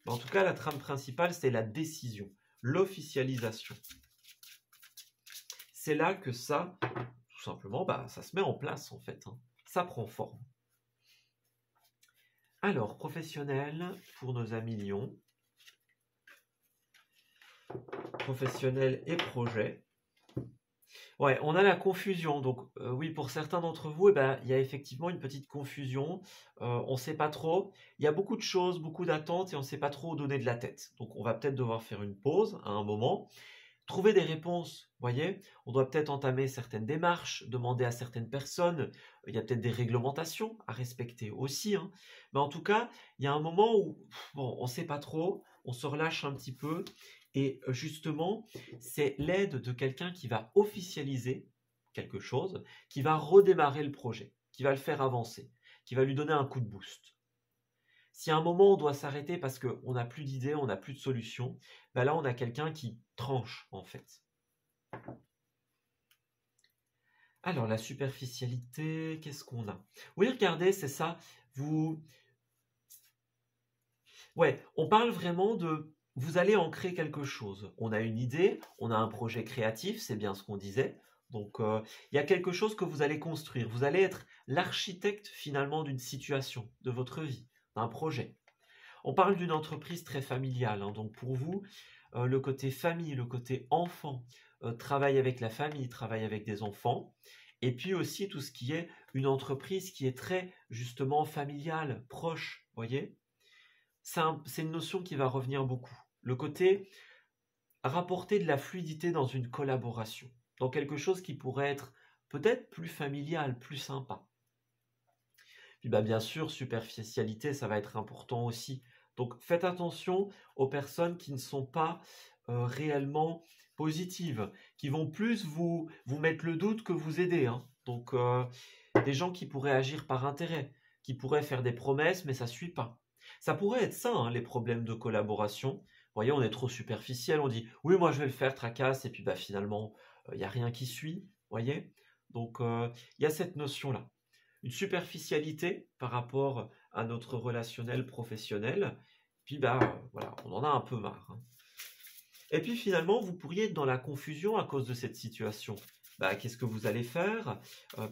Mais en tout cas, la trame principale, c'est la décision, l'officialisation. C'est là que ça, tout simplement, ça se met en place en fait, hein. Ça prend forme. Alors, professionnel pour nos amis Lion. Professionnel et projet. Ouais, on a la confusion. Donc, oui, pour certains d'entre vous, il y a effectivement une petite confusion. On ne sait pas trop. Il y a beaucoup de choses, beaucoup d'attentes et on ne sait pas trop où donner de la tête. Donc, on va peut-être devoir faire une pause à un moment. Trouver des réponses, voyez, on doit peut-être entamer certaines démarches, demander à certaines personnes, il y a peut-être des réglementations à respecter aussi, hein. Mais en tout cas, il y a un moment où on ne sait pas trop, on se relâche un petit peu, et justement, c'est l'aide de quelqu'un qui va officialiser quelque chose, qui va redémarrer le projet, qui va le faire avancer, qui va lui donner un coup de boost. Si à un moment on doit s'arrêter parce qu'on n'a plus d'idées, on n'a plus de solution, là on a quelqu'un qui tranche en fait. Alors la superficialité, qu'est-ce qu'on a? Oui, regardez, c'est ça. On parle vraiment de... Vous allez en créer quelque chose. On a une idée, on a un projet créatif, c'est bien ce qu'on disait. Donc il y a quelque chose que vous allez construire. Vous allez être l'architecte finalement d'une situation, de votre vie, d'un projet. On parle d'une entreprise très familiale, hein, donc pour vous, le côté famille, le côté enfant, travail avec la famille, travail avec des enfants, et puis aussi tout ce qui est une entreprise qui est très justement familiale, proche, voyez? C'est une notion qui va revenir beaucoup. Le côté rapporter de la fluidité dans une collaboration, dans quelque chose qui pourrait être peut-être plus familial, plus sympa. Puis bah, bien sûr, superficialité, ça va être important aussi. Donc faites attention aux personnes qui ne sont pas réellement positives, qui vont plus vous mettre le doute que vous aider, hein. Donc des gens qui pourraient agir par intérêt, qui pourraient faire des promesses, mais ça ne suit pas. Ça pourrait être ça, hein, les problèmes de collaboration. Vous voyez, on est trop superficiel, on dit oui, moi je vais le faire, tracasse, et puis bah, finalement, il n'y a rien qui suit. Vous voyez? Donc il y a cette notion-là. Une superficialité par rapport à notre relationnel professionnel. Puis bah voilà, on en a un peu marre, hein. Et puis finalement, vous pourriez être dans la confusion à cause de cette situation. Bah, qu'est-ce que vous allez faire?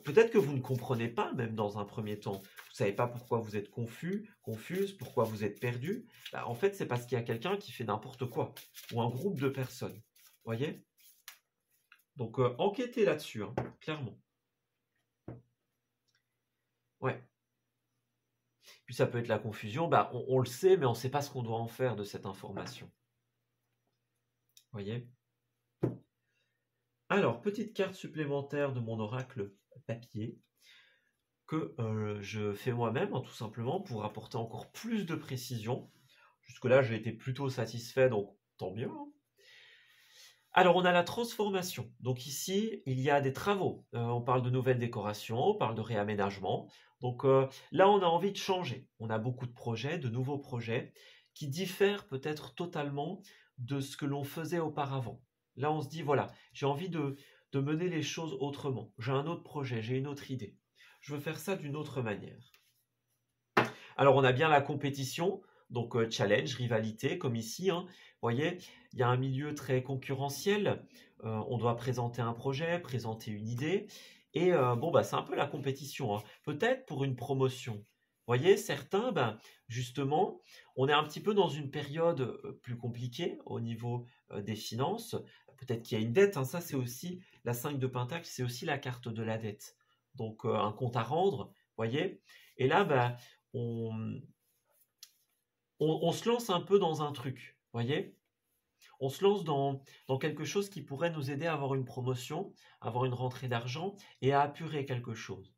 Peut-être que vous ne comprenez pas, même dans un premier temps. Vous ne savez pas pourquoi vous êtes confus, confuse, pourquoi vous êtes perdu. Bah, en fait, c'est parce qu'il y a quelqu'un qui fait n'importe quoi, ou un groupe de personnes. Voyez? Donc, enquêtez là-dessus, hein, clairement. Ouais. Puis ça peut être la confusion, bah, on le sait, mais on ne sait pas ce qu'on doit en faire de cette information. Voyez? Alors, petite carte supplémentaire de mon oracle papier que je fais moi-même, hein, tout simplement, pour apporter encore plus de précision. Jusque-là, j'ai été plutôt satisfait, donc tant mieux, hein. Alors, on a la transformation. Donc ici, il y a des travaux. On parle de nouvelles décorations, on parle de réaménagement. Donc là, on a envie de changer. On a beaucoup de projets, de nouveaux projets, qui diffèrent peut-être totalement de ce que l'on faisait auparavant. Là, on se dit, voilà, j'ai envie de mener les choses autrement. J'ai un autre projet, j'ai une autre idée. Je veux faire ça d'une autre manière. Alors, on a bien la compétition, donc challenge, rivalité, comme ici, hein. Vous voyez, il y a un milieu très concurrentiel. On doit présenter un projet, présenter une idée. Et bon, bah, c'est un peu la compétition, hein. Peut-être pour une promotion. Vous voyez, certains, ben, justement, on est un petit peu dans une période plus compliquée au niveau des finances. Peut-être qu'il y a une dette, hein. Ça, c'est aussi la 5 de Pentacle, c'est aussi la carte de la dette. Donc, un compte à rendre, vous voyez. Et là, ben, on se lance un peu dans un truc, voyez? On se lance dans quelque chose qui pourrait nous aider à avoir une promotion, avoir une rentrée d'argent et à apurer quelque chose.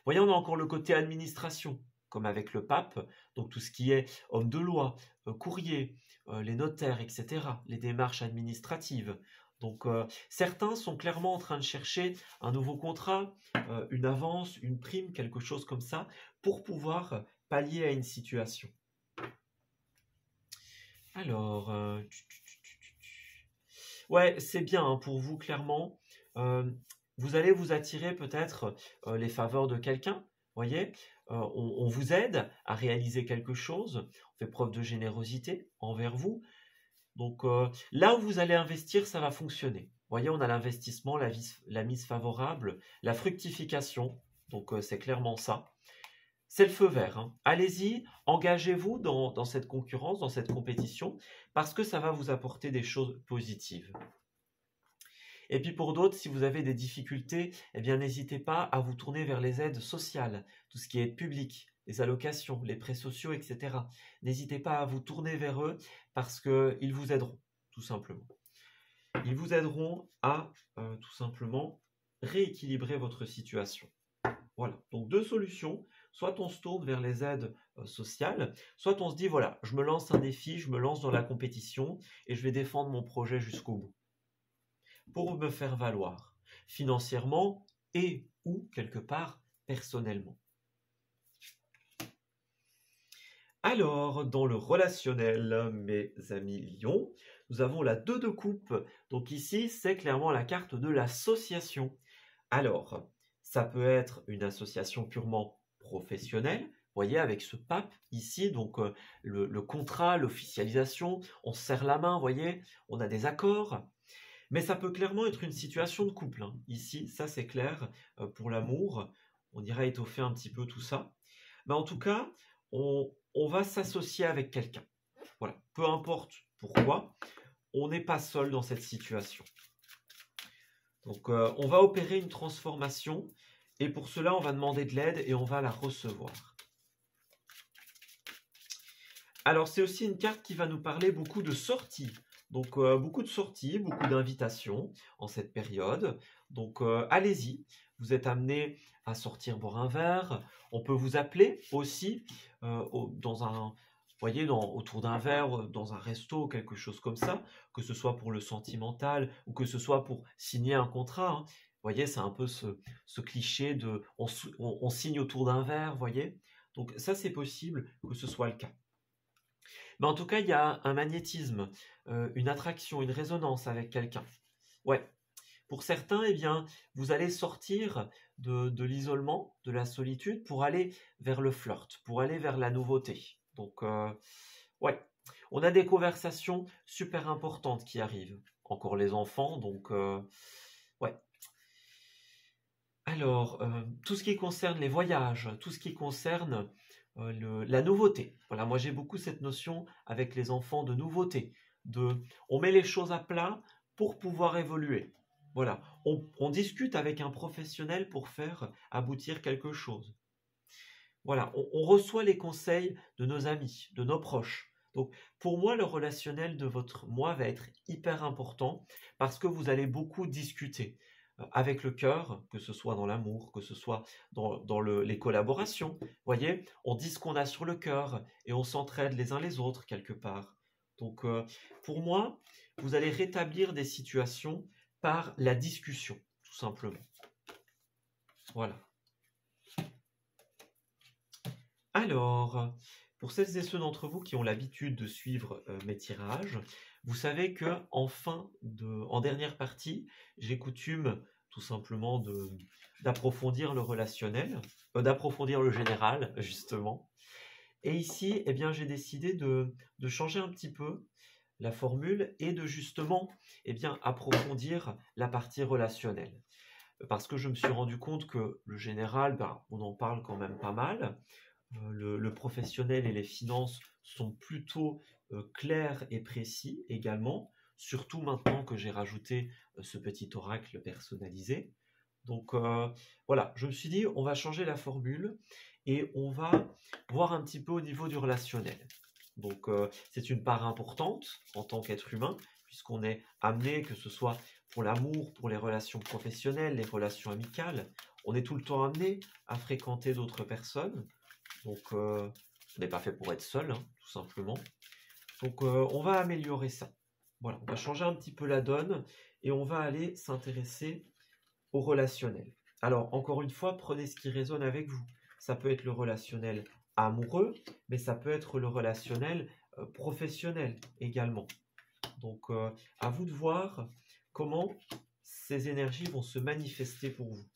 Voyez, on a encore le côté administration, comme avec le pape, donc tout ce qui est homme de loi, courrier, les notaires, etc., les démarches administratives. Donc certains sont clairement en train de chercher un nouveau contrat, une avance, une prime, quelque chose comme ça, pour pouvoir pallier à une situation. Alors, ouais, c'est bien, hein, pour vous, clairement. Vous allez vous attirer peut-être les faveurs de quelqu'un, voyez. On vous aide à réaliser quelque chose, on fait preuve de générosité envers vous. Donc là où vous allez investir, ça va fonctionner. Voyez, on a l'investissement, la mise favorable, la fructification. Donc c'est clairement ça. C'est le feu vert, hein. Allez-y, engagez-vous dans cette concurrence, dans cette compétition, parce que ça va vous apporter des choses positives. Et puis pour d'autres, si vous avez des difficultés, eh bien n'hésitez pas à vous tourner vers les aides sociales, tout ce qui est public, les allocations, les prêts sociaux, etc. N'hésitez pas à vous tourner vers eux parce qu'ils vous aideront, tout simplement. Ils vous aideront à tout simplement rééquilibrer votre situation. Voilà, donc deux solutions. Soit on se tourne vers les aides sociales, soit on se dit, voilà, je me lance un défi, je me lance dans la compétition et je vais défendre mon projet jusqu'au bout. Pour me faire valoir, financièrement et ou quelque part personnellement. Alors, dans le relationnel, mes amis lions, nous avons la 2 de coupe. Donc ici, c'est clairement la carte de l'association. Alors, ça peut être une association purement professionnelle, vous voyez, avec ce pape ici, donc le contrat, l'officialisation, on se serre la main, vous voyez, on a des accords. Mais ça peut clairement être une situation de couple, hein. Ici, ça c'est clair, pour l'amour, on irait étoffer un petit peu tout ça. Mais en tout cas, on on va s'associer avec quelqu'un. Voilà, peu importe pourquoi, on n'est pas seul dans cette situation. Donc, on va opérer une transformation et pour cela, on va demander de l'aide et on va la recevoir. Alors, c'est aussi une carte qui va nous parler beaucoup de sorties. Donc, beaucoup de sorties, beaucoup d'invitations en cette période. Donc, allez-y. Vous êtes amené à sortir boire un verre. On peut vous appeler aussi dans un, vous voyez, autour d'un verre, dans un resto, quelque chose comme ça, que ce soit pour le sentimental ou que ce soit pour signer un contrat. Hein. Vous voyez, c'est un peu ce cliché de on signe autour d'un verre, vous voyez. Donc, ça, c'est possible que ce soit le cas. Mais en tout cas, il y a un magnétisme, une attraction, une résonance avec quelqu'un. Ouais. Pour certains, eh bien, vous allez sortir de l'isolement, de la solitude, pour aller vers le flirt, pour aller vers la nouveauté. Donc, ouais, on a des conversations super importantes qui arrivent. Encore les enfants, donc, ouais. Alors, tout ce qui concerne les voyages, tout ce qui concerne la nouveauté. Voilà, moi j'ai beaucoup cette notion avec les enfants de nouveauté. On met les choses à plat pour pouvoir évoluer. Voilà, on discute avec un professionnel pour faire aboutir quelque chose. Voilà, on reçoit les conseils de nos amis, de nos proches. Donc, pour moi, le relationnel de votre mois va être hyper important parce que vous allez beaucoup discuter avec le cœur, que ce soit dans l'amour, que ce soit dans les collaborations. Vous voyez, on dit ce qu'on a sur le cœur et on s'entraide les uns les autres quelque part. Donc, pour moi, vous allez rétablir des situations par la discussion, tout simplement. Voilà. Alors, pour celles et ceux d'entre vous qui ont l'habitude de suivre mes tirages, vous savez que en dernière partie, j'ai coutume tout simplement d'approfondir le relationnel, d'approfondir le général, justement. Et ici, eh bien, j'ai décidé de changer un petit peu la formule et de justement eh bien, approfondir la partie relationnelle. Parce que je me suis rendu compte que le général, on en parle quand même pas mal. Le professionnel et les finances sont plutôt clairs et précis également, surtout maintenant que j'ai rajouté ce petit oracle personnalisé. Donc voilà, je me suis dit, on va changer la formule et on va voir un petit peu au niveau du relationnel. Donc c'est une part importante en tant qu'être humain, puisqu'on est amené, que ce soit pour l'amour, pour les relations professionnelles, les relations amicales, on est tout le temps amené à fréquenter d'autres personnes. Donc, on n'est pas fait pour être seul, hein, tout simplement. Donc, on va améliorer ça. Voilà, on va changer un petit peu la donne et on va aller s'intéresser au relationnel. Alors, encore une fois, prenez ce qui résonne avec vous. Ça peut être le relationnel amoureux, mais ça peut être le relationnel professionnel également. Donc, à vous de voir comment ces énergies vont se manifester pour vous.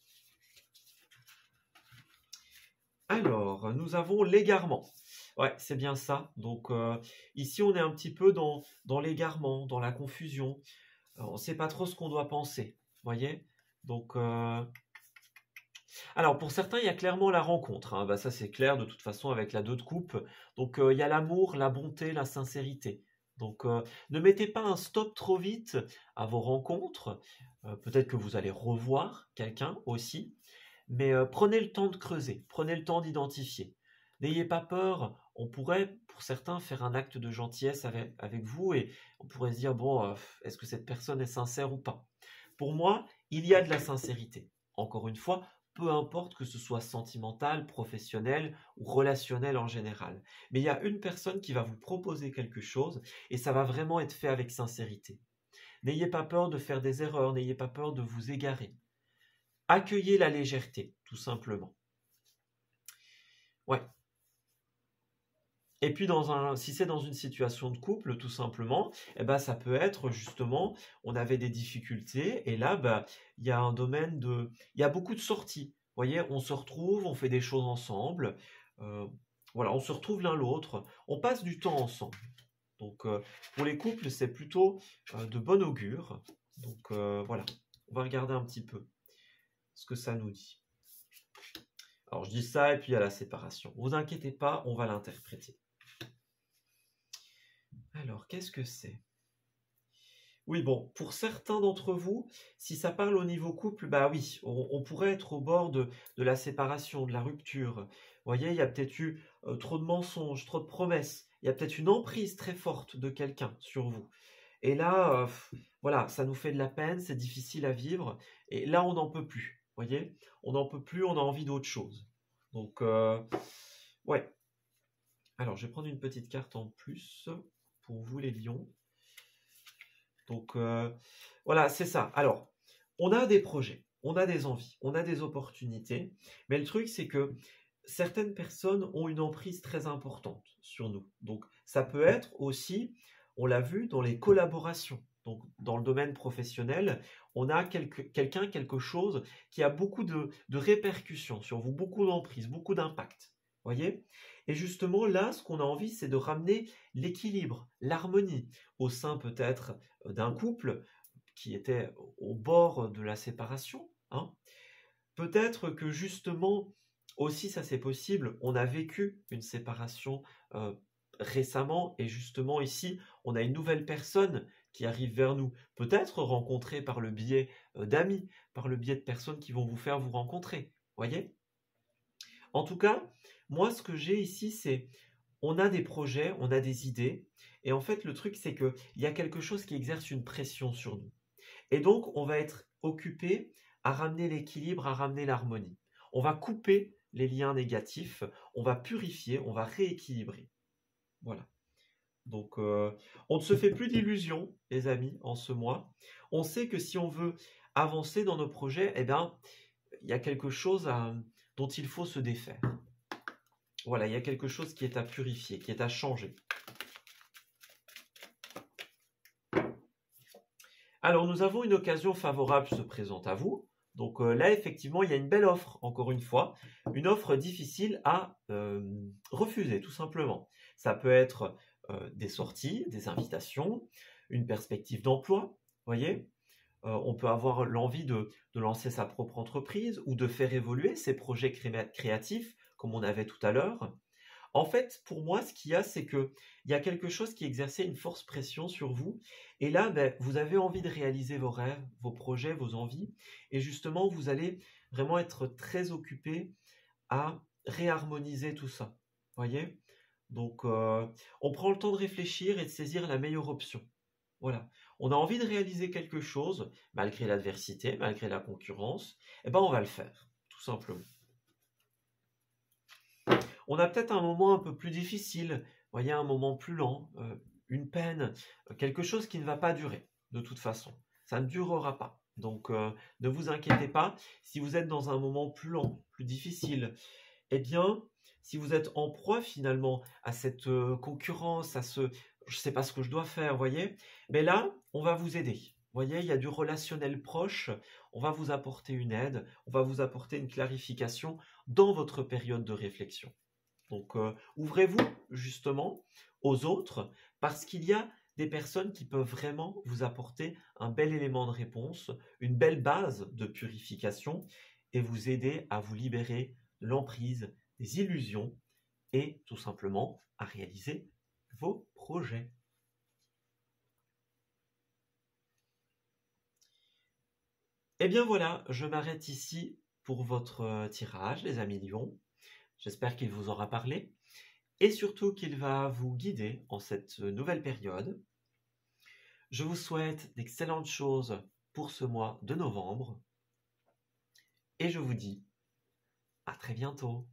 Alors, nous avons l'égarement. Ouais, c'est bien ça. Donc, ici, on est un petit peu dans l'égarement, dans la confusion. On ne sait pas trop ce qu'on doit penser. Vous voyez? Donc, alors, pour certains, il y a clairement la rencontre. Hein. Bah, ça, c'est clair de toute façon avec la 2 de coupe. Donc, il y a l'amour, la bonté, la sincérité. Donc, ne mettez pas un stop trop vite à vos rencontres. Peut-être que vous allez revoir quelqu'un aussi. Mais prenez le temps de creuser, prenez le temps d'identifier. N'ayez pas peur, on pourrait, pour certains, faire un acte de gentillesse avec vous et on pourrait se dire, bon, est-ce que cette personne est sincère ou pas? Pour moi, il y a de la sincérité. Encore une fois, peu importe que ce soit sentimental, professionnel ou relationnel en général. Mais il y a une personne qui va vous proposer quelque chose et ça va vraiment être fait avec sincérité. N'ayez pas peur de faire des erreurs, n'ayez pas peur de vous égarer. Accueillez la légèreté, tout simplement. Ouais. Et puis, si c'est dans une situation de couple, tout simplement, eh ben, ça peut être justement, on avait des difficultés, et là, il y a un domaine il y a beaucoup de sorties. Vous voyez, on se retrouve, on fait des choses ensemble, voilà, on se retrouve l'un l'autre, on passe du temps ensemble. Donc, pour les couples, c'est plutôt de bon augure. Donc, voilà, on va regarder un petit peu ce que ça nous dit. Alors, je dis ça et puis il y a la séparation. Ne vous inquiétez pas, on va l'interpréter. Alors, qu'est-ce que c'est? Oui, bon, pour certains d'entre vous, si ça parle au niveau couple, bah oui, on pourrait être au bord de la séparation, de la rupture. Vous voyez, il y a peut-être eu trop de mensonges, trop de promesses. Il y a peut-être une emprise très forte de quelqu'un sur vous. Et là, voilà, ça nous fait de la peine, c'est difficile à vivre. Et là, on n'en peut plus. Vous voyez, on n'en peut plus, on a envie d'autre chose. Donc, ouais. Alors, je vais prendre une petite carte en plus pour vous, les lions. Donc, voilà, c'est ça. Alors, on a des projets, on a des envies, on a des opportunités, mais le truc, c'est que certaines personnes ont une emprise très importante sur nous. Donc, ça peut être aussi, on l'a vu, dans les collaborations. Donc, dans le domaine professionnel, on a quelqu'un, quelque chose qui a beaucoup de répercussions sur vous, beaucoup d'emprise, beaucoup d'impact. Voyez? Et justement, là, ce qu'on a envie, c'est de ramener l'équilibre, l'harmonie au sein peut-être d'un couple qui était au bord de la séparation. Hein. Peut-être que justement, aussi ça c'est possible, on a vécu une séparation récemment et justement ici, on a une nouvelle personne qui arrive vers nous, peut-être rencontrée par le biais d'amis, par le biais de personnes qui vont vous faire vous rencontrer. Voyez? En tout cas, moi ce que j'ai ici, c'est on a des projets, on a des idées, et en fait le truc c'est qu'il y a quelque chose qui exerce une pression sur nous. Et donc on va être occupé à ramener l'équilibre, à ramener l'harmonie. On va couper les liens négatifs, on va purifier, on va rééquilibrer. Voilà. Donc on ne se fait plus d'illusions, les amis, en ce mois. On sait que si on veut avancer dans nos projets, eh bien, il y a quelque chose dont il faut se défaire. Voilà, il y a quelque chose qui est à purifier, qui est à changer. Alors, nous avons une occasion favorable se présente à vous. Donc là, effectivement, il y a une belle offre, encore une fois. Une offre difficile à refuser, tout simplement. Ça peut être des sorties, des invitations, une perspective d'emploi, voyez. On peut avoir l'envie de lancer sa propre entreprise ou de faire évoluer ses projets créatifs, comme on avait tout à l'heure. En fait, pour moi, ce qu'il y a, c'est qu'il y a quelque chose qui exerçait une force pression sur vous. Et là, vous avez envie de réaliser vos rêves, vos projets, vos envies. Et justement, vous allez vraiment être très occupé à réharmoniser tout ça. Voyez? Donc, on prend le temps de réfléchir et de saisir la meilleure option. Voilà. On a envie de réaliser quelque chose, malgré l'adversité, malgré la concurrence. Eh ben, on va le faire, tout simplement. On a peut-être un moment un peu plus difficile, voyez, un moment plus lent, une peine, quelque chose qui ne va pas durer, de toute façon. Ça ne durera pas. Donc, ne vous inquiétez pas. Si vous êtes dans un moment plus lent, plus difficile, eh bien, si vous êtes en proie finalement à cette concurrence, à ce « je ne sais pas ce que je dois faire », voyez, mais là, on va vous aider. Vous voyez, il y a du relationnel proche, on va vous apporter une aide, on va vous apporter une clarification dans votre période de réflexion. Donc, ouvrez-vous justement aux autres parce qu'il y a des personnes qui peuvent vraiment vous apporter un bel élément de réponse, une belle base de purification et vous aider à vous libérer de l'emprise, des illusions et tout simplement à réaliser vos projets. Et bien voilà, je m'arrête ici pour votre tirage, les amis lions. J'espère qu'il vous aura parlé et surtout qu'il va vous guider en cette nouvelle période. Je vous souhaite d'excellentes choses pour ce mois de novembre et je vous dis à très bientôt.